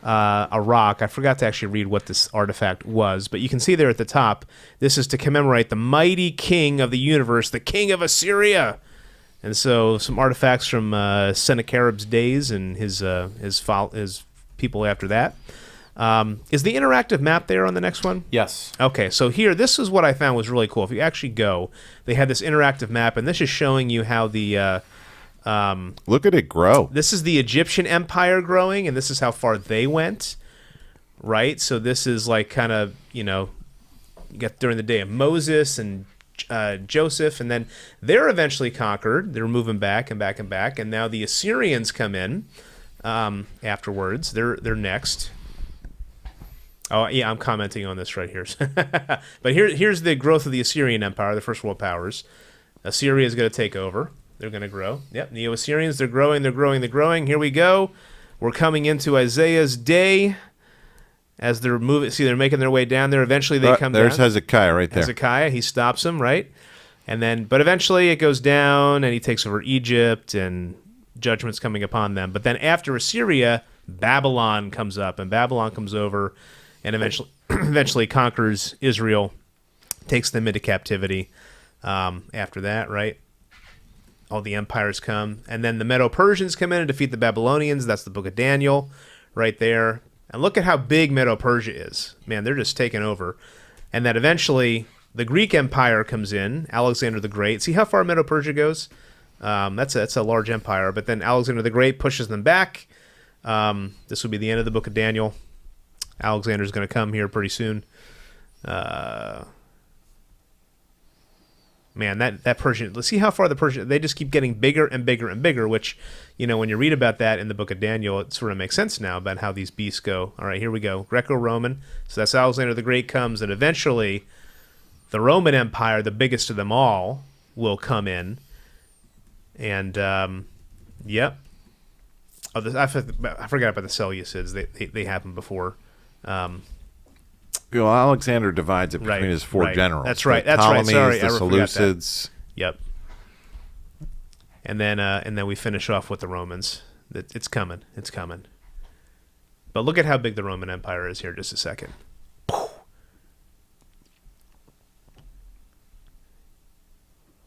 rock. I forgot to actually read what this artifact was, but you can see there at the top, this is to commemorate the mighty king of the universe, the king of Assyria. And so some artifacts from Sennacherib's days and his people after that. Is the interactive map there on the next one? Yes. Okay, so here, this is what I found was really cool. If you actually go, they had this interactive map, and this is showing you how the... look at it grow. This is the Egyptian Empire growing, and this is how far they went, right? So this is like kind of, you get during the day of Moses and Joseph, and then they're eventually conquered. They're moving back and back and back, and now the Assyrians come in afterwards. They're next. Oh, yeah, I'm commenting on this right here. But here's the growth of the Assyrian Empire, the first world powers. Assyria is going to take over. They're going to grow. Yep, Neo-Assyrians, they're growing, they're growing, they're growing. Here we go. We're coming into Isaiah's day as they're moving. See, they're making their way down there. Eventually they come down. There's Hezekiah right there. Hezekiah, he stops them, right? And then, but eventually it goes down, and he takes over Egypt, and judgment's coming upon them. But then after Assyria, Babylon comes up, and Babylon comes over and eventually conquers Israel, takes them into captivity after that, right? All the empires come. And then the Medo-Persians come in and defeat the Babylonians. That's the book of Daniel right there. And look at how big Medo-Persia is. Man, they're just taking over. And then eventually the Greek Empire comes in, Alexander the Great. See how far Medo-Persia goes? That's a large empire. But then Alexander the Great pushes them back. This will be the end of the book of Daniel. Alexander's going to come here pretty soon. Man, that Persian, let's see how far the Persian, they just keep getting bigger and bigger and bigger, which, when you read about that in the book of Daniel, it sort of makes sense now about how these beasts go. All right, here we go. Greco-Roman. So that's Alexander the Great comes, and eventually the Roman Empire, the biggest of them all, will come in. And, yep. Oh, I forgot about the Seleucids. They happened before. Alexander divides it between his four generals. That's right. The Ptolemies, Sorry, the Seleucids. Yep. And then we finish off with the Romans. It's coming. It's coming. But look at how big the Roman Empire is here. Just a second.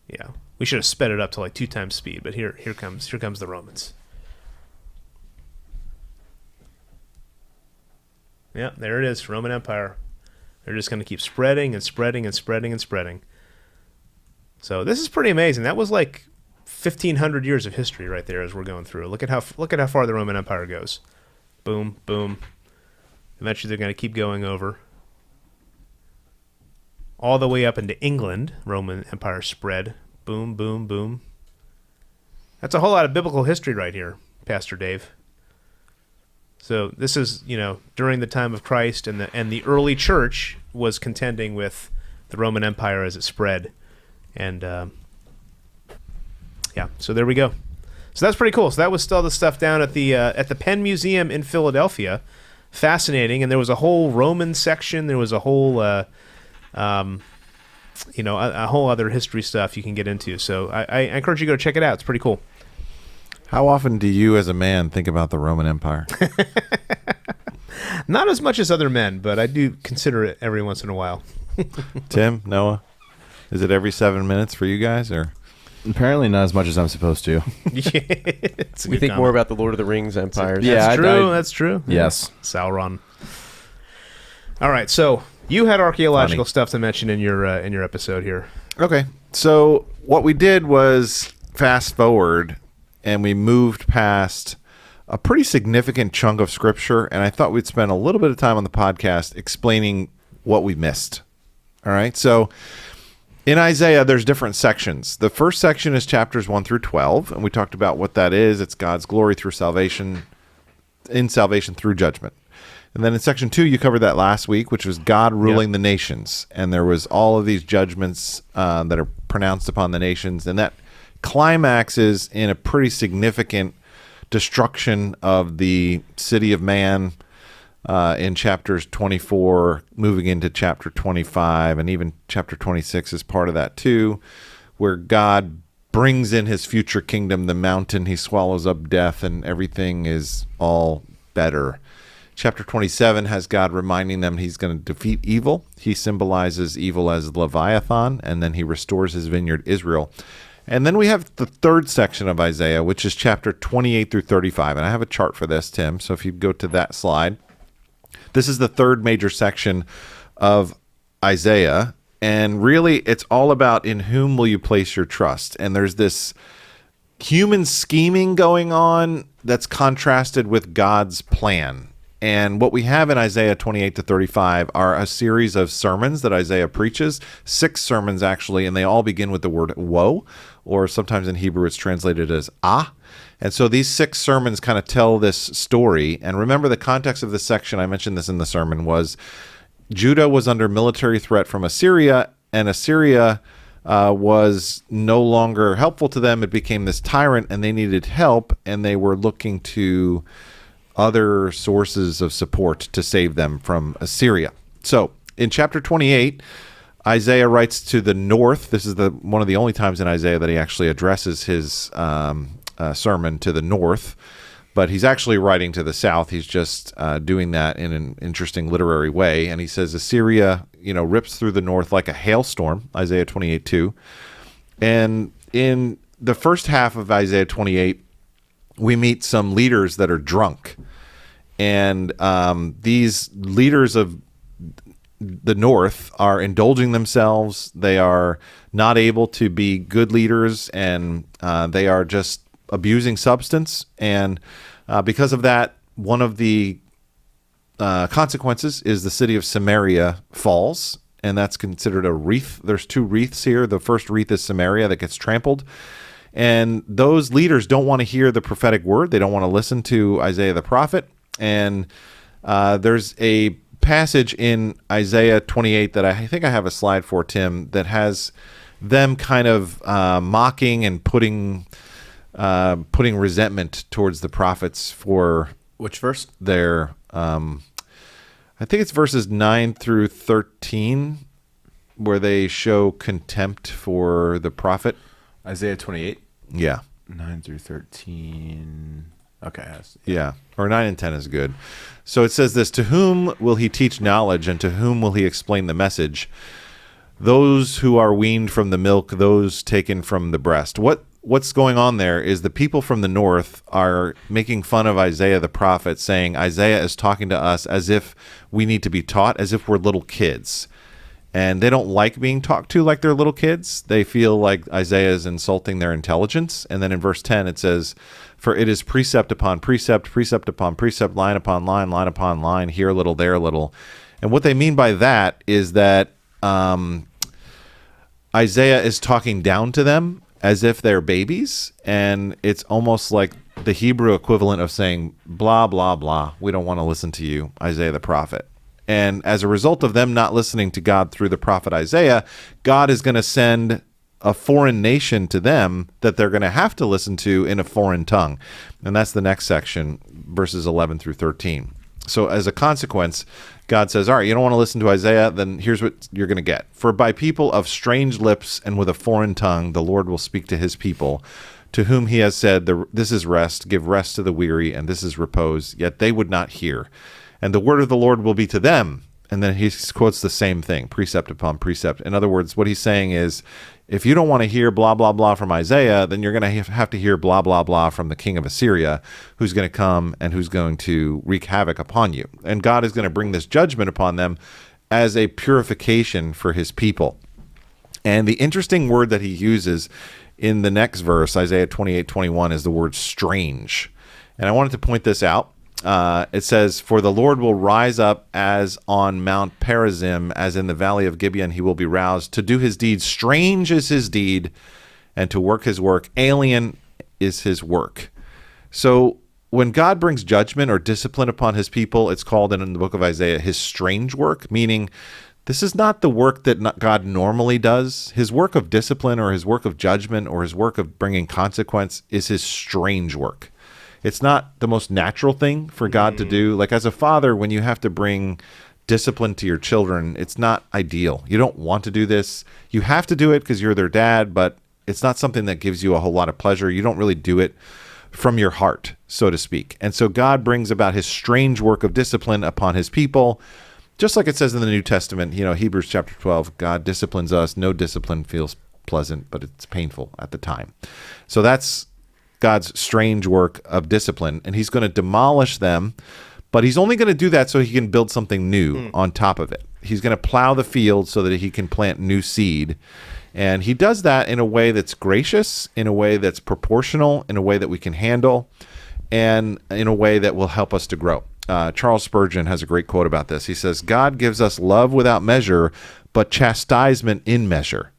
Yeah, we should have sped it up to like 2 times speed. But here comes the Romans. Yeah, there it is, Roman Empire. They're just going to keep spreading and spreading and spreading and spreading. So this is pretty amazing. That was like 1,500 years of history right there as we're going through. Look at how far the Roman Empire goes. Boom, boom. Eventually they're going to keep going over. All the way up into England, Roman Empire spread. Boom, boom, boom. That's a whole lot of biblical history right here, Pastor Dave. So this is, during the time of Christ, and the early church was contending with the Roman Empire as it spread. And, yeah, so there we go. So that's pretty cool. So that was still the stuff down at the Penn Museum in Philadelphia. Fascinating. And there was a whole Roman section. There was a whole, a whole other history stuff you can get into. So I encourage you to go check it out. It's pretty cool. How often do you as a man think about the Roman Empire? Not as much as other men, but I do consider it every once in a while. Tim, Noah, is it every 7 minutes for you guys, or? Apparently not as much as I'm supposed to. Yeah, we think more about the Lord of the Rings empires. Yeah, that's true. Yes. Sauron. All right, so you had archaeological stuff to mention in your episode here. Okay, so what we did was fast forward, and we moved past a pretty significant chunk of Scripture, and I thought we'd spend a little bit of time on the podcast explaining what we missed. All right, so in Isaiah, there's different sections. The first section is chapters 1 through 12, and we talked about what that is. It's God's glory through salvation, in salvation through judgment. And then in section 2, you covered that last week, which was God ruling the nations. And there was all of these judgments that are pronounced upon the nations. And that climaxes in a pretty significant destruction of the city of man in chapters 24, moving into chapter 25, and even chapter 26 is part of that too, where God brings in his future kingdom, the mountain, he swallows up death, and everything is all better. Chapter 27 has God reminding them he's going to defeat evil. He symbolizes evil as Leviathan, and then he restores his vineyard, Israel. And then we have the third section of Isaiah, which is chapter 28 through 35. And I have a chart for this, Tim, so if you go to that slide. This is the third major section of Isaiah, and really it's all about in whom will you place your trust. And there's this human scheming going on that's contrasted with God's plan. And what we have in Isaiah 28 to 35 are a series of sermons that Isaiah preaches, 6 sermons actually, and they all begin with the word woe, or sometimes in Hebrew it's translated as ah. And so these 6 sermons kind of tell this story. And remember, the context of this section, I mentioned this in the sermon, was Judah was under military threat from Assyria, and Assyria was no longer helpful to them. It became this tyrant, and they needed help, and they were looking to other sources of support to save them from Assyria. So in chapter 28, Isaiah writes to the north. This is one of the only times in Isaiah that he actually addresses his sermon to the north, but he's actually writing to the south. He's just doing that in an interesting literary way. And he says Assyria, rips through the north like a hailstorm, Isaiah 28:2. And in the first half of Isaiah 28, we meet some leaders that are drunk. And these leaders of the north are indulging themselves. They are not able to be good leaders, and they are just abusing substance. And because of that, one of the consequences is the city of Samaria falls, and that's considered a wreath. There's 2 wreaths here. The first wreath is Samaria that gets trampled. And those leaders don't want to hear the prophetic word. They don't want to listen to Isaiah the prophet. And there's a passage in Isaiah 28 that I think I have a slide for, Tim, that has them kind of mocking and putting resentment towards the prophets for which verse? Their I think it's verses 9 through 13 where they show contempt for the prophet. Isaiah 28? Yeah. 9 through 13. Okay. Yeah. Or 9 and 10 is good. So it says this: to whom will he teach knowledge, and to whom will he explain the message? Those who are weaned from the milk, those taken from the breast. What's going on there is the people from the north are making fun of Isaiah the prophet, saying Isaiah is talking to us as if we need to be taught, as if we're little kids. And they don't like being talked to like they're little kids. They feel like Isaiah is insulting their intelligence. And then in verse 10 it says, for it is precept upon precept, precept upon precept, line upon line, line upon line, here a little, there a little. And what they mean by that is that Isaiah is talking down to them as if they're babies. And it's almost like the Hebrew equivalent of saying, blah, blah, blah. We don't want to listen to you, Isaiah the prophet. And as a result of them not listening to God through the prophet Isaiah, God is going to send a foreign nation to them that they're going to have to listen to in a foreign tongue. And that's the next section, verses 11 through 13. So as a consequence, God says, all right, you don't want to listen to Isaiah, then here's what you're going to get. For by people of strange lips and with a foreign tongue, the Lord will speak to his people, to whom he has said, this is rest, give rest to the weary, and this is repose, yet they would not hear. And the word of the Lord will be to them. And then he quotes the same thing, precept upon precept. In other words, what he's saying is, if you don't want to hear blah, blah, blah from Isaiah, then you're going to have to hear blah, blah, blah from the king of Assyria, who's going to come and who's going to wreak havoc upon you. And God is going to bring this judgment upon them as a purification for his people. And the interesting word that he uses in the next verse, Isaiah 28:21, is the word strange. And I wanted to point this out. It says, "For the Lord will rise up as on Mount Perazim, as in the valley of Gibeon, he will be roused. To do his deed, strange is his deed, and to work his work, alien is his work." So when God brings judgment or discipline upon his people, it's called in the book of Isaiah his strange work, meaning this is not the work that God normally does. His work of discipline or his work of judgment or his work of bringing consequence is his strange work. It's not the most natural thing for God to do. Like as a father, when you have to bring discipline to your children, it's not ideal. You don't want to do this. You have to do it because you're their dad, but it's not something that gives you a whole lot of pleasure. You don't really do it from your heart, so to speak. And so God brings about his strange work of discipline upon his people. Just like it says in the New Testament, Hebrews chapter 12, God disciplines us. No discipline feels pleasant, but it's painful at the time. So that's God's strange work of discipline, and he's going to demolish them, but he's only going to do that so he can build something new on top of it. He's going to plow the field so that he can plant new seed, and he does that in a way that's gracious, in a way that's proportional, in a way that we can handle, and in a way that will help us to grow. Charles Spurgeon has a great quote about this. He says, "God gives us love without measure, but chastisement in measure.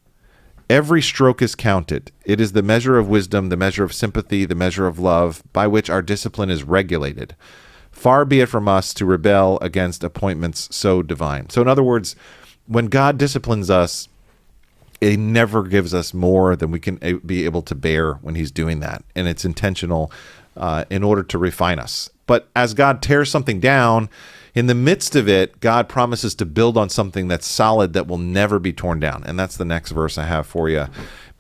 Every stroke is counted. It is the measure of wisdom, the measure of sympathy, the measure of love, by which our discipline is regulated. Far be it from us to rebel against appointments so divine." So in other words, when God disciplines us, it never gives us more than we can be able to bear when he's doing that. And it's intentional in order to refine us. But as God tears something down, in the midst of it, God promises to build on something that's solid that will never be torn down. And that's the next verse I have for you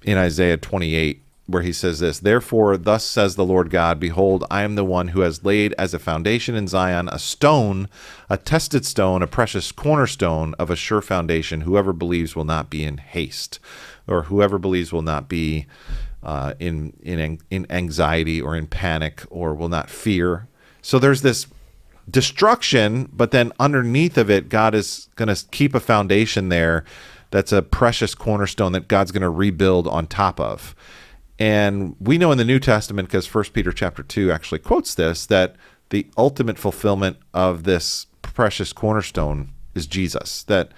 in Isaiah 28, where he says this, "Therefore, thus says the Lord God, behold, I am the one who has laid as a foundation in Zion a stone, a tested stone, a precious cornerstone of a sure foundation. Whoever believes will not be in haste," or whoever believes will not be in anxiety or in panic, or will not fear. So there's this destruction, but then underneath of it, God is going to keep a foundation there that's a precious cornerstone that God's going to rebuild on top of. And we know in the New Testament, because 1 Peter chapter 2 actually quotes this, that the ultimate fulfillment of this precious cornerstone is Jesus, that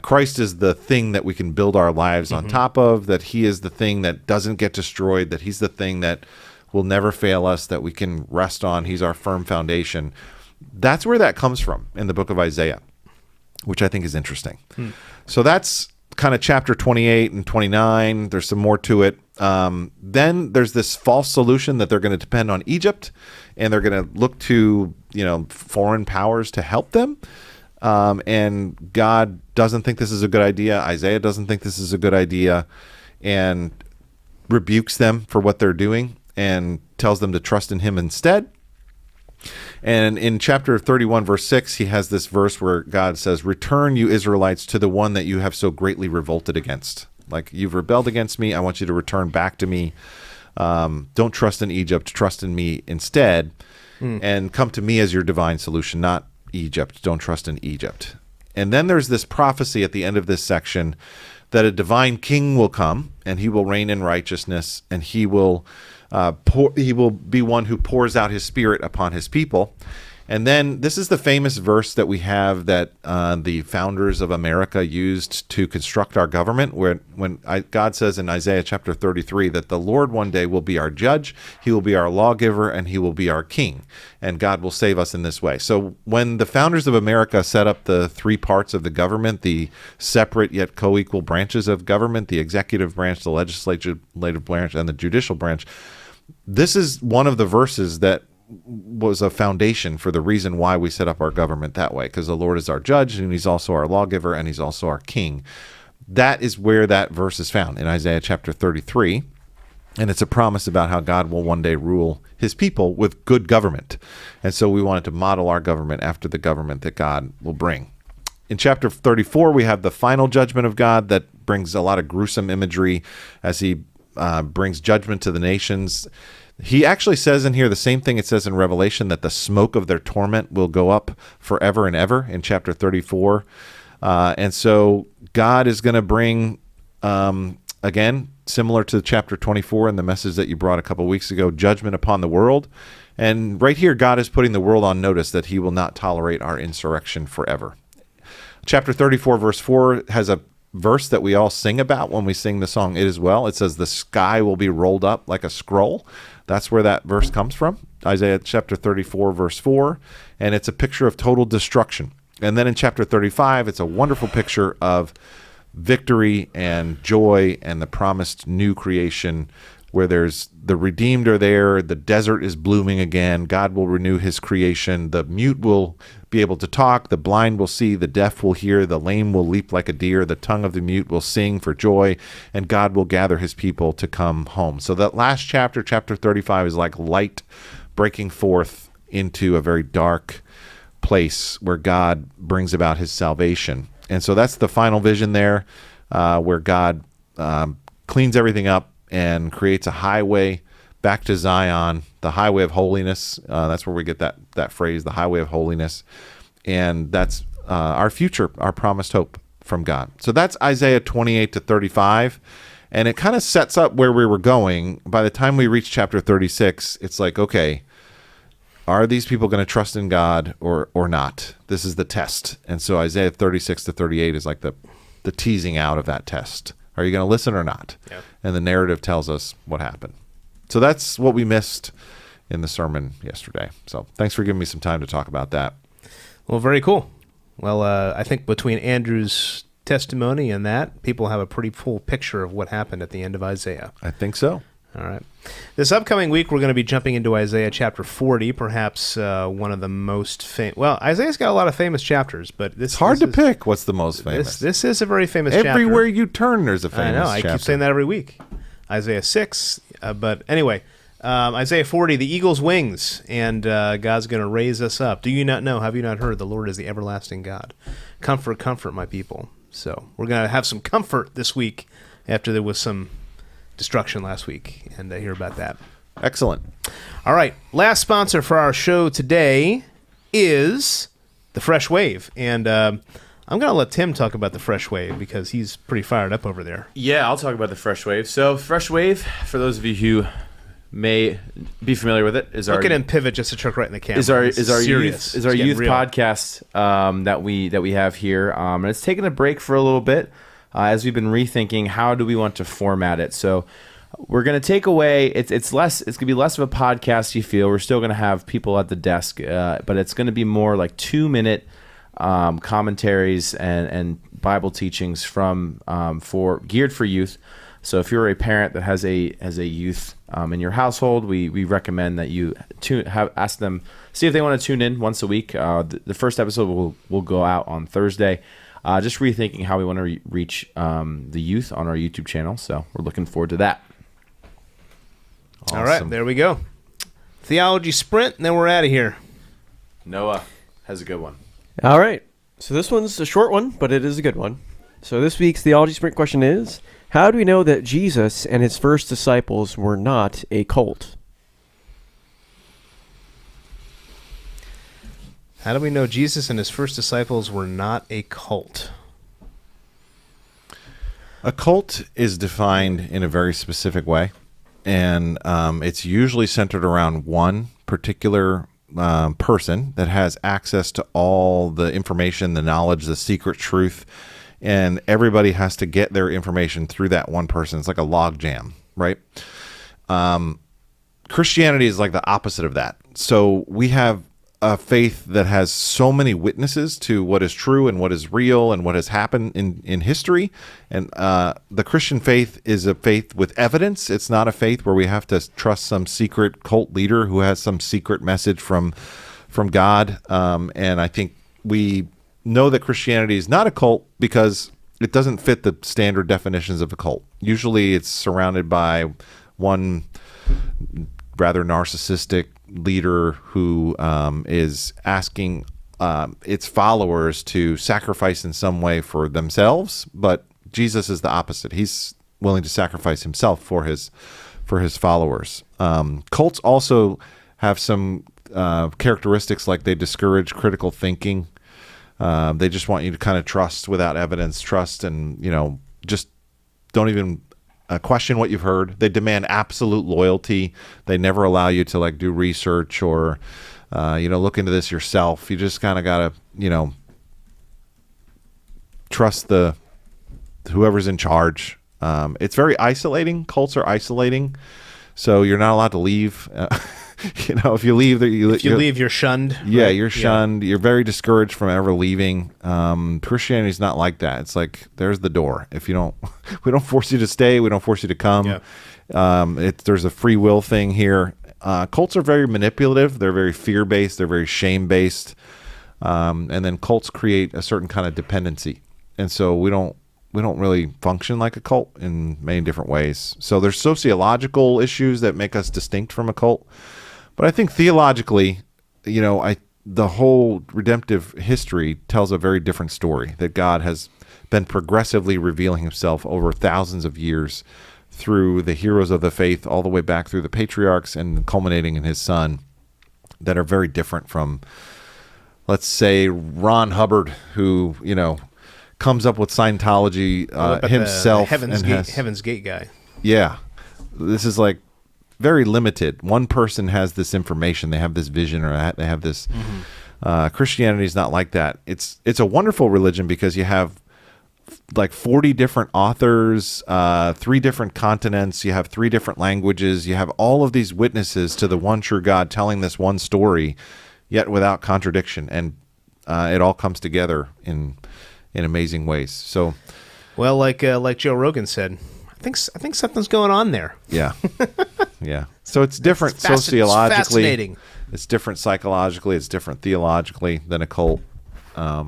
Christ is the thing that we can build our lives on top of, that he is the thing that doesn't get destroyed, that he's the thing that will never fail us, that we can rest on. He's our firm foundation. That's where that comes from in the book of Isaiah, which I think is interesting. So that's kind of chapter 28 and 29. There's some more to it. Then there's this false solution that they're going to depend on Egypt, and they're going to look to foreign powers to help them. And God doesn't think this is a good idea. Isaiah doesn't think this is a good idea, and rebukes them for what they're doing and tells them to trust in him instead. And in chapter 31, verse 6, he has this verse where God says, "Return, you Israelites, to the one that you have so greatly revolted against." Like, you've rebelled against me. I want you to return back to me. Don't trust in Egypt. Trust in me instead. And come to me as your divine solution, not Egypt. Don't trust in Egypt. And then there's this prophecy at the end of this section that a divine king will come, and he will reign in righteousness, and he will be one who pours out his spirit upon his people. And then this is the famous verse that we have that the founders of America used to construct our government, God says in Isaiah chapter 33 that the Lord one day will be our judge, he will be our lawgiver, and he will be our king, and God will save us in this way. So when the founders of America set up the three parts of the government, the separate yet co-equal branches of government, the executive branch, the legislative branch, and the judicial branch, this is one of the verses that was a foundation for the reason why we set up our government that way, because the Lord is our judge, and he's also our lawgiver, and he's also our king. That is where that verse is found, in Isaiah chapter 33, and it's a promise about how God will one day rule his people with good government. And so we wanted to model our government after the government that God will bring. In chapter 34, we have the final judgment of God that brings a lot of gruesome imagery as he brings judgment to the nations. He actually says in here the same thing it says in Revelation, that the smoke of their torment will go up forever and ever in chapter 34. And so God is going to bring Again, similar to chapter 24 and the message that you brought a couple weeks ago, judgment upon the world. And right here, God is putting the world on notice that he will not tolerate our insurrection forever. Chapter 34, verse 4 has a verse that we all sing about when we sing the song It Is Well. It says, the sky will be rolled up like a scroll. That's where that verse comes from, Isaiah chapter 34, verse 4. And it's a picture of total destruction. And then in chapter 35, it's a wonderful picture of victory and joy and the promised new creation, where there's the redeemed are there, the desert is blooming again, God will renew his creation, the mute will be able to talk, the blind will see, the deaf will hear, the lame will leap like a deer, the tongue of the mute will sing for joy, and God will gather his people to come home. So that last chapter, chapter 35, is like light breaking forth into a very dark place where God brings about his salvation. And so that's the final vision there, where God cleans everything up and creates a highway back to Zion, the highway of holiness. That's where we get that phrase, the highway of holiness. And that's our future, our promised hope from God. So that's Isaiah 28 to 35. And it kind of sets up where we were going. By the time we reach chapter 36, it's like, okay, are these people going to trust in God or not? This is the test. And so Isaiah 36 to 38 is like the teasing out of that test. Are you going to listen or not? Yep. And the narrative tells us what happened. So that's what we missed in the sermon yesterday. So thanks for giving me some time to talk about that. Well, very cool. Well, I think between Andrew's testimony and that, people have a pretty full picture of what happened at the end of Isaiah. I think so. All right. This upcoming week, we're going to be jumping into Isaiah chapter 40, perhaps one of the most famous. Well, Isaiah's got a lot of famous chapters, but it's hard to pick what's the most famous. This is a very famous chapter. Everywhere you turn, there's a famous chapter. I know. I keep saying that every week. Isaiah 6. But anyway, Isaiah 40, the eagle's wings, and God's going to raise us up. Do you not know? Have you not heard? The Lord is the everlasting God. Comfort, comfort, my people. So we're going to have some comfort this week after there was some destruction last week, and hear about that. Excellent. All right, last sponsor for our show today is the Fresh Wave, and I'm going to let Tim talk about the Fresh Wave because he's pretty fired up over there. Yeah, I'll talk about the Fresh Wave. So Fresh Wave, for those of you who may be familiar with it, is Look at him pivot just to trick right in the camera. Is our youth real podcast that we have here, and it's taken a break for a little bit. As we've been rethinking how do we want to format it. So we're going to take away, it's going to be less of a podcast, you feel. We're still going to have people at the desk, but it's going to be more like 2-minute commentaries and Bible teachings from geared for youth. So if you're a parent that has a youth in your household, we recommend that you ask them, see if they want to tune in once a week. The first episode will go out on Thursday. Just rethinking how we want to reach the youth on our YouTube channel. So we're looking forward to that. Awesome. All right, there we go. Theology Sprint, and then we're out of here. Noah has a good one. All right. So this one's a short one, but it is a good one. So this week's Theology Sprint question is, how do we know that Jesus and his first disciples were not a cult? How do we know Jesus and his first disciples were not a cult? A cult is defined in a very specific way, and it's usually centered around one particular person that has access to all the information, the knowledge, the secret truth, and everybody has to get their information through that one person. It's like a log jam, right? Christianity is like the opposite of that. So we have a faith that has so many witnesses to what is true and what is real and what has happened in history. And the Christian faith is a faith with evidence. It's not a faith where we have to trust some secret cult leader who has some secret message from God. And I think we know that Christianity is not a cult because it doesn't fit the standard definitions of a cult. Usually it's surrounded by one rather narcissistic leader who is asking its followers to sacrifice in some way for themselves, but Jesus is the opposite. He's willing to sacrifice himself for his followers. Cults also have some characteristics, like they discourage critical thinking. They just want you to kind of trust without evidence, trust and just don't even question what you've heard. They demand absolute loyalty. They never allow you to like do research or look into this yourself. You just kind of gotta trust whoever's in charge. It's very isolating. Cults are isolating, so you're not allowed to leave. If you leave, you're shunned. Yeah, right? You're shunned. You're very discouraged from ever leaving. Christianity's not like that. It's like there's the door. If you don't, we don't force you to stay. We don't force you to come. Yeah. There's a free will thing here. Cults are very manipulative. They're very fear based. They're very shame based. And then cults create a certain kind of dependency, and so we don't really function like a cult in many different ways. So there's sociological issues that make us distinct from a cult. But I think theologically, the whole redemptive history tells a very different story, that God has been progressively revealing himself over thousands of years through the heroes of the faith, all the way back through the patriarchs and culminating in his son, that are very different from, let's say, Ron Hubbard, who, comes up with Scientology himself. Heaven's Gate guy. Yeah. This is like very limited. One person has this information. They have this vision, or they have this. Christianity is not like that. It's a wonderful religion because you have like 40 different authors, 3 different continents. You have 3 different languages. You have all of these witnesses to the one true God telling this one story, yet without contradiction. And it all comes together in amazing ways. So, well, like Joe Rogan said, I think something's going on there. Yeah. Yeah. So it's different sociologically. It's fascinating. It's different psychologically. It's different theologically than a cult. I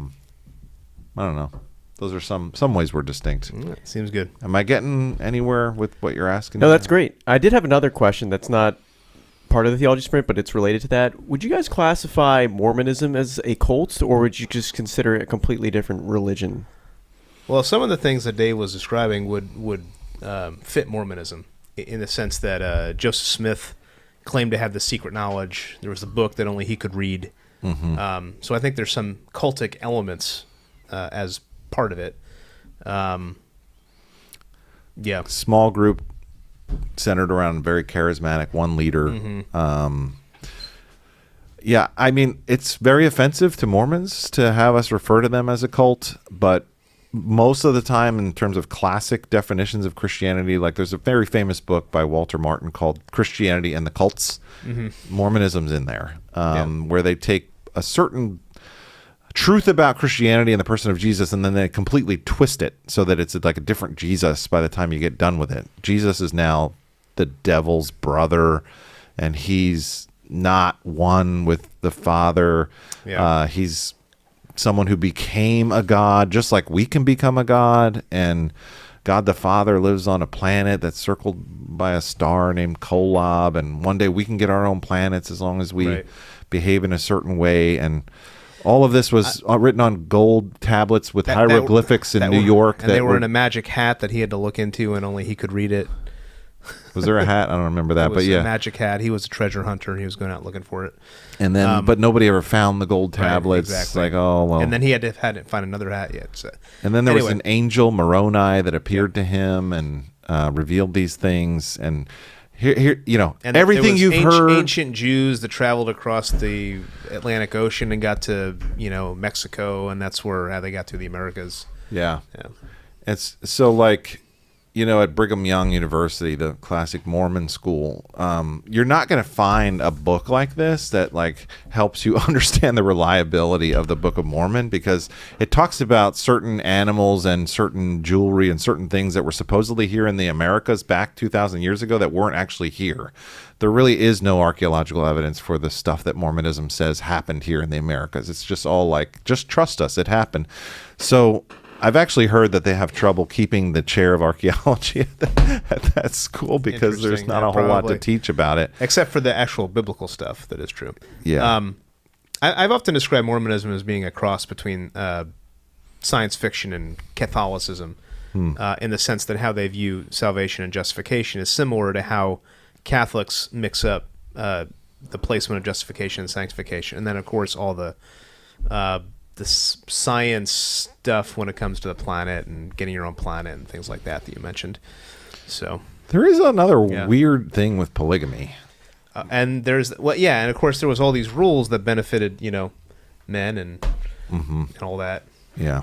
don't know. Those are some ways we're distinct. Seems good. Am I getting anywhere with what you're asking? No, that's great. I did have another question that's not part of the Theology Sprint, but it's related to that. Would you guys classify Mormonism as a cult, or would you just consider it a completely different religion? Well, some of the things that Dave was describing would fit Mormonism in the sense that Joseph Smith claimed to have the secret knowledge. There was a book that only he could read. Mm-hmm. So I think there's some cultic elements as part of it. Yeah. Small group centered around very charismatic one leader. Mm-hmm. Yeah, I mean, it's very offensive to Mormons to have us refer to them as a cult, but most of the time, in terms of classic definitions of Christianity, like there's a very famous book by Walter Martin called Christianity and the Cults. Mm-hmm. Mormonism's in there, where they take a certain truth about Christianity and the person of Jesus, and then they completely twist it so that it's like a different Jesus by the time you get done with it. Jesus is now the devil's brother, and he's not one with the Father. Yeah. He's someone who became a god, just like we can become a god, and God the Father lives on a planet that's circled by a star named Kolob, and one day we can get our own planets as long as we behave in a certain way. And all of this was written on gold tablets with hieroglyphics in New York. And they were in a magic hat that he had to look into, and only he could read it. Was there a hat? I don't remember that, but yeah, a magic hat. He was a treasure hunter, and he was going out looking for it. And then, but nobody ever found the gold tablets. Right, exactly. Like, oh well. And then he had to find another hat yet. So. And then there was an angel Moroni that appeared to him and revealed these things. And here, and everything you've heard. Ancient Jews that traveled across the Atlantic Ocean and got to Mexico, and that's how they got to the Americas. Yeah. It's so like. At Brigham Young University, the classic Mormon school, you're not going to find a book like this that like helps you understand the reliability of the Book of Mormon, because it talks about certain animals and certain jewelry and certain things that were supposedly here in the Americas back 2,000 years ago that weren't actually here. There really is no archaeological evidence for the stuff that Mormonism says happened here in the Americas. It's just all like, just trust us, it happened. So I've actually heard that they have trouble keeping the chair of archaeology at that school because there's not a whole lot to teach about it. Except for the actual biblical stuff, that is true. Yeah. I've often described Mormonism as being a cross between science fiction and Catholicism, in the sense that how they view salvation and justification is similar to how Catholics mix up the placement of justification and sanctification. And then, of course, all the science stuff when it comes to the planet and getting your own planet and things like that you mentioned. So there is another weird thing with polygamy. And there's and of course there was all these rules that benefited, men and all that. Yeah.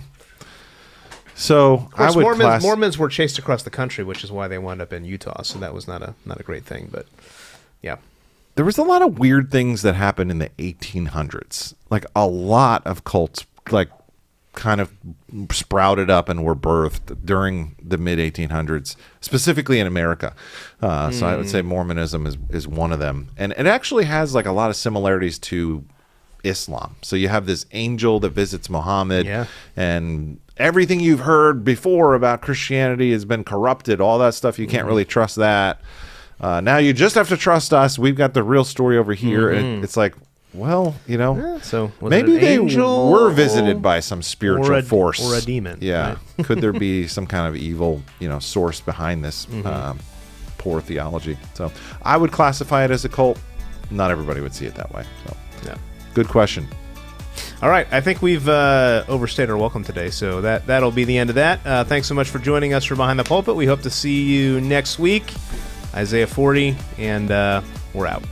So of course, Mormons were chased across the country, which is why they wound up in Utah. So that was not a great thing, but yeah. There was a lot of weird things that happened in the 1800s. Like a lot of cults, like kind of sprouted up and were birthed during the mid 1800s, specifically in America. So I would say Mormonism is one of them, and it actually has like a lot of similarities to Islam. So you have this angel that visits Muhammad, and everything you've heard before about Christianity has been corrupted. All that stuff, you can't really trust that. Now you just have to trust us. We've got the real story over here. And it's like, well, so maybe they were visited by some spiritual force or a demon. Yeah. Right? Could there be some kind of evil, source behind this poor theology? So I would classify it as a cult. Not everybody would see it that way. So good question. All right, I think we've overstayed our welcome today, so that'll be the end of that. Thanks so much for joining us for Behind the Pulpit. We hope to see you next week. Isaiah 40, and we're out.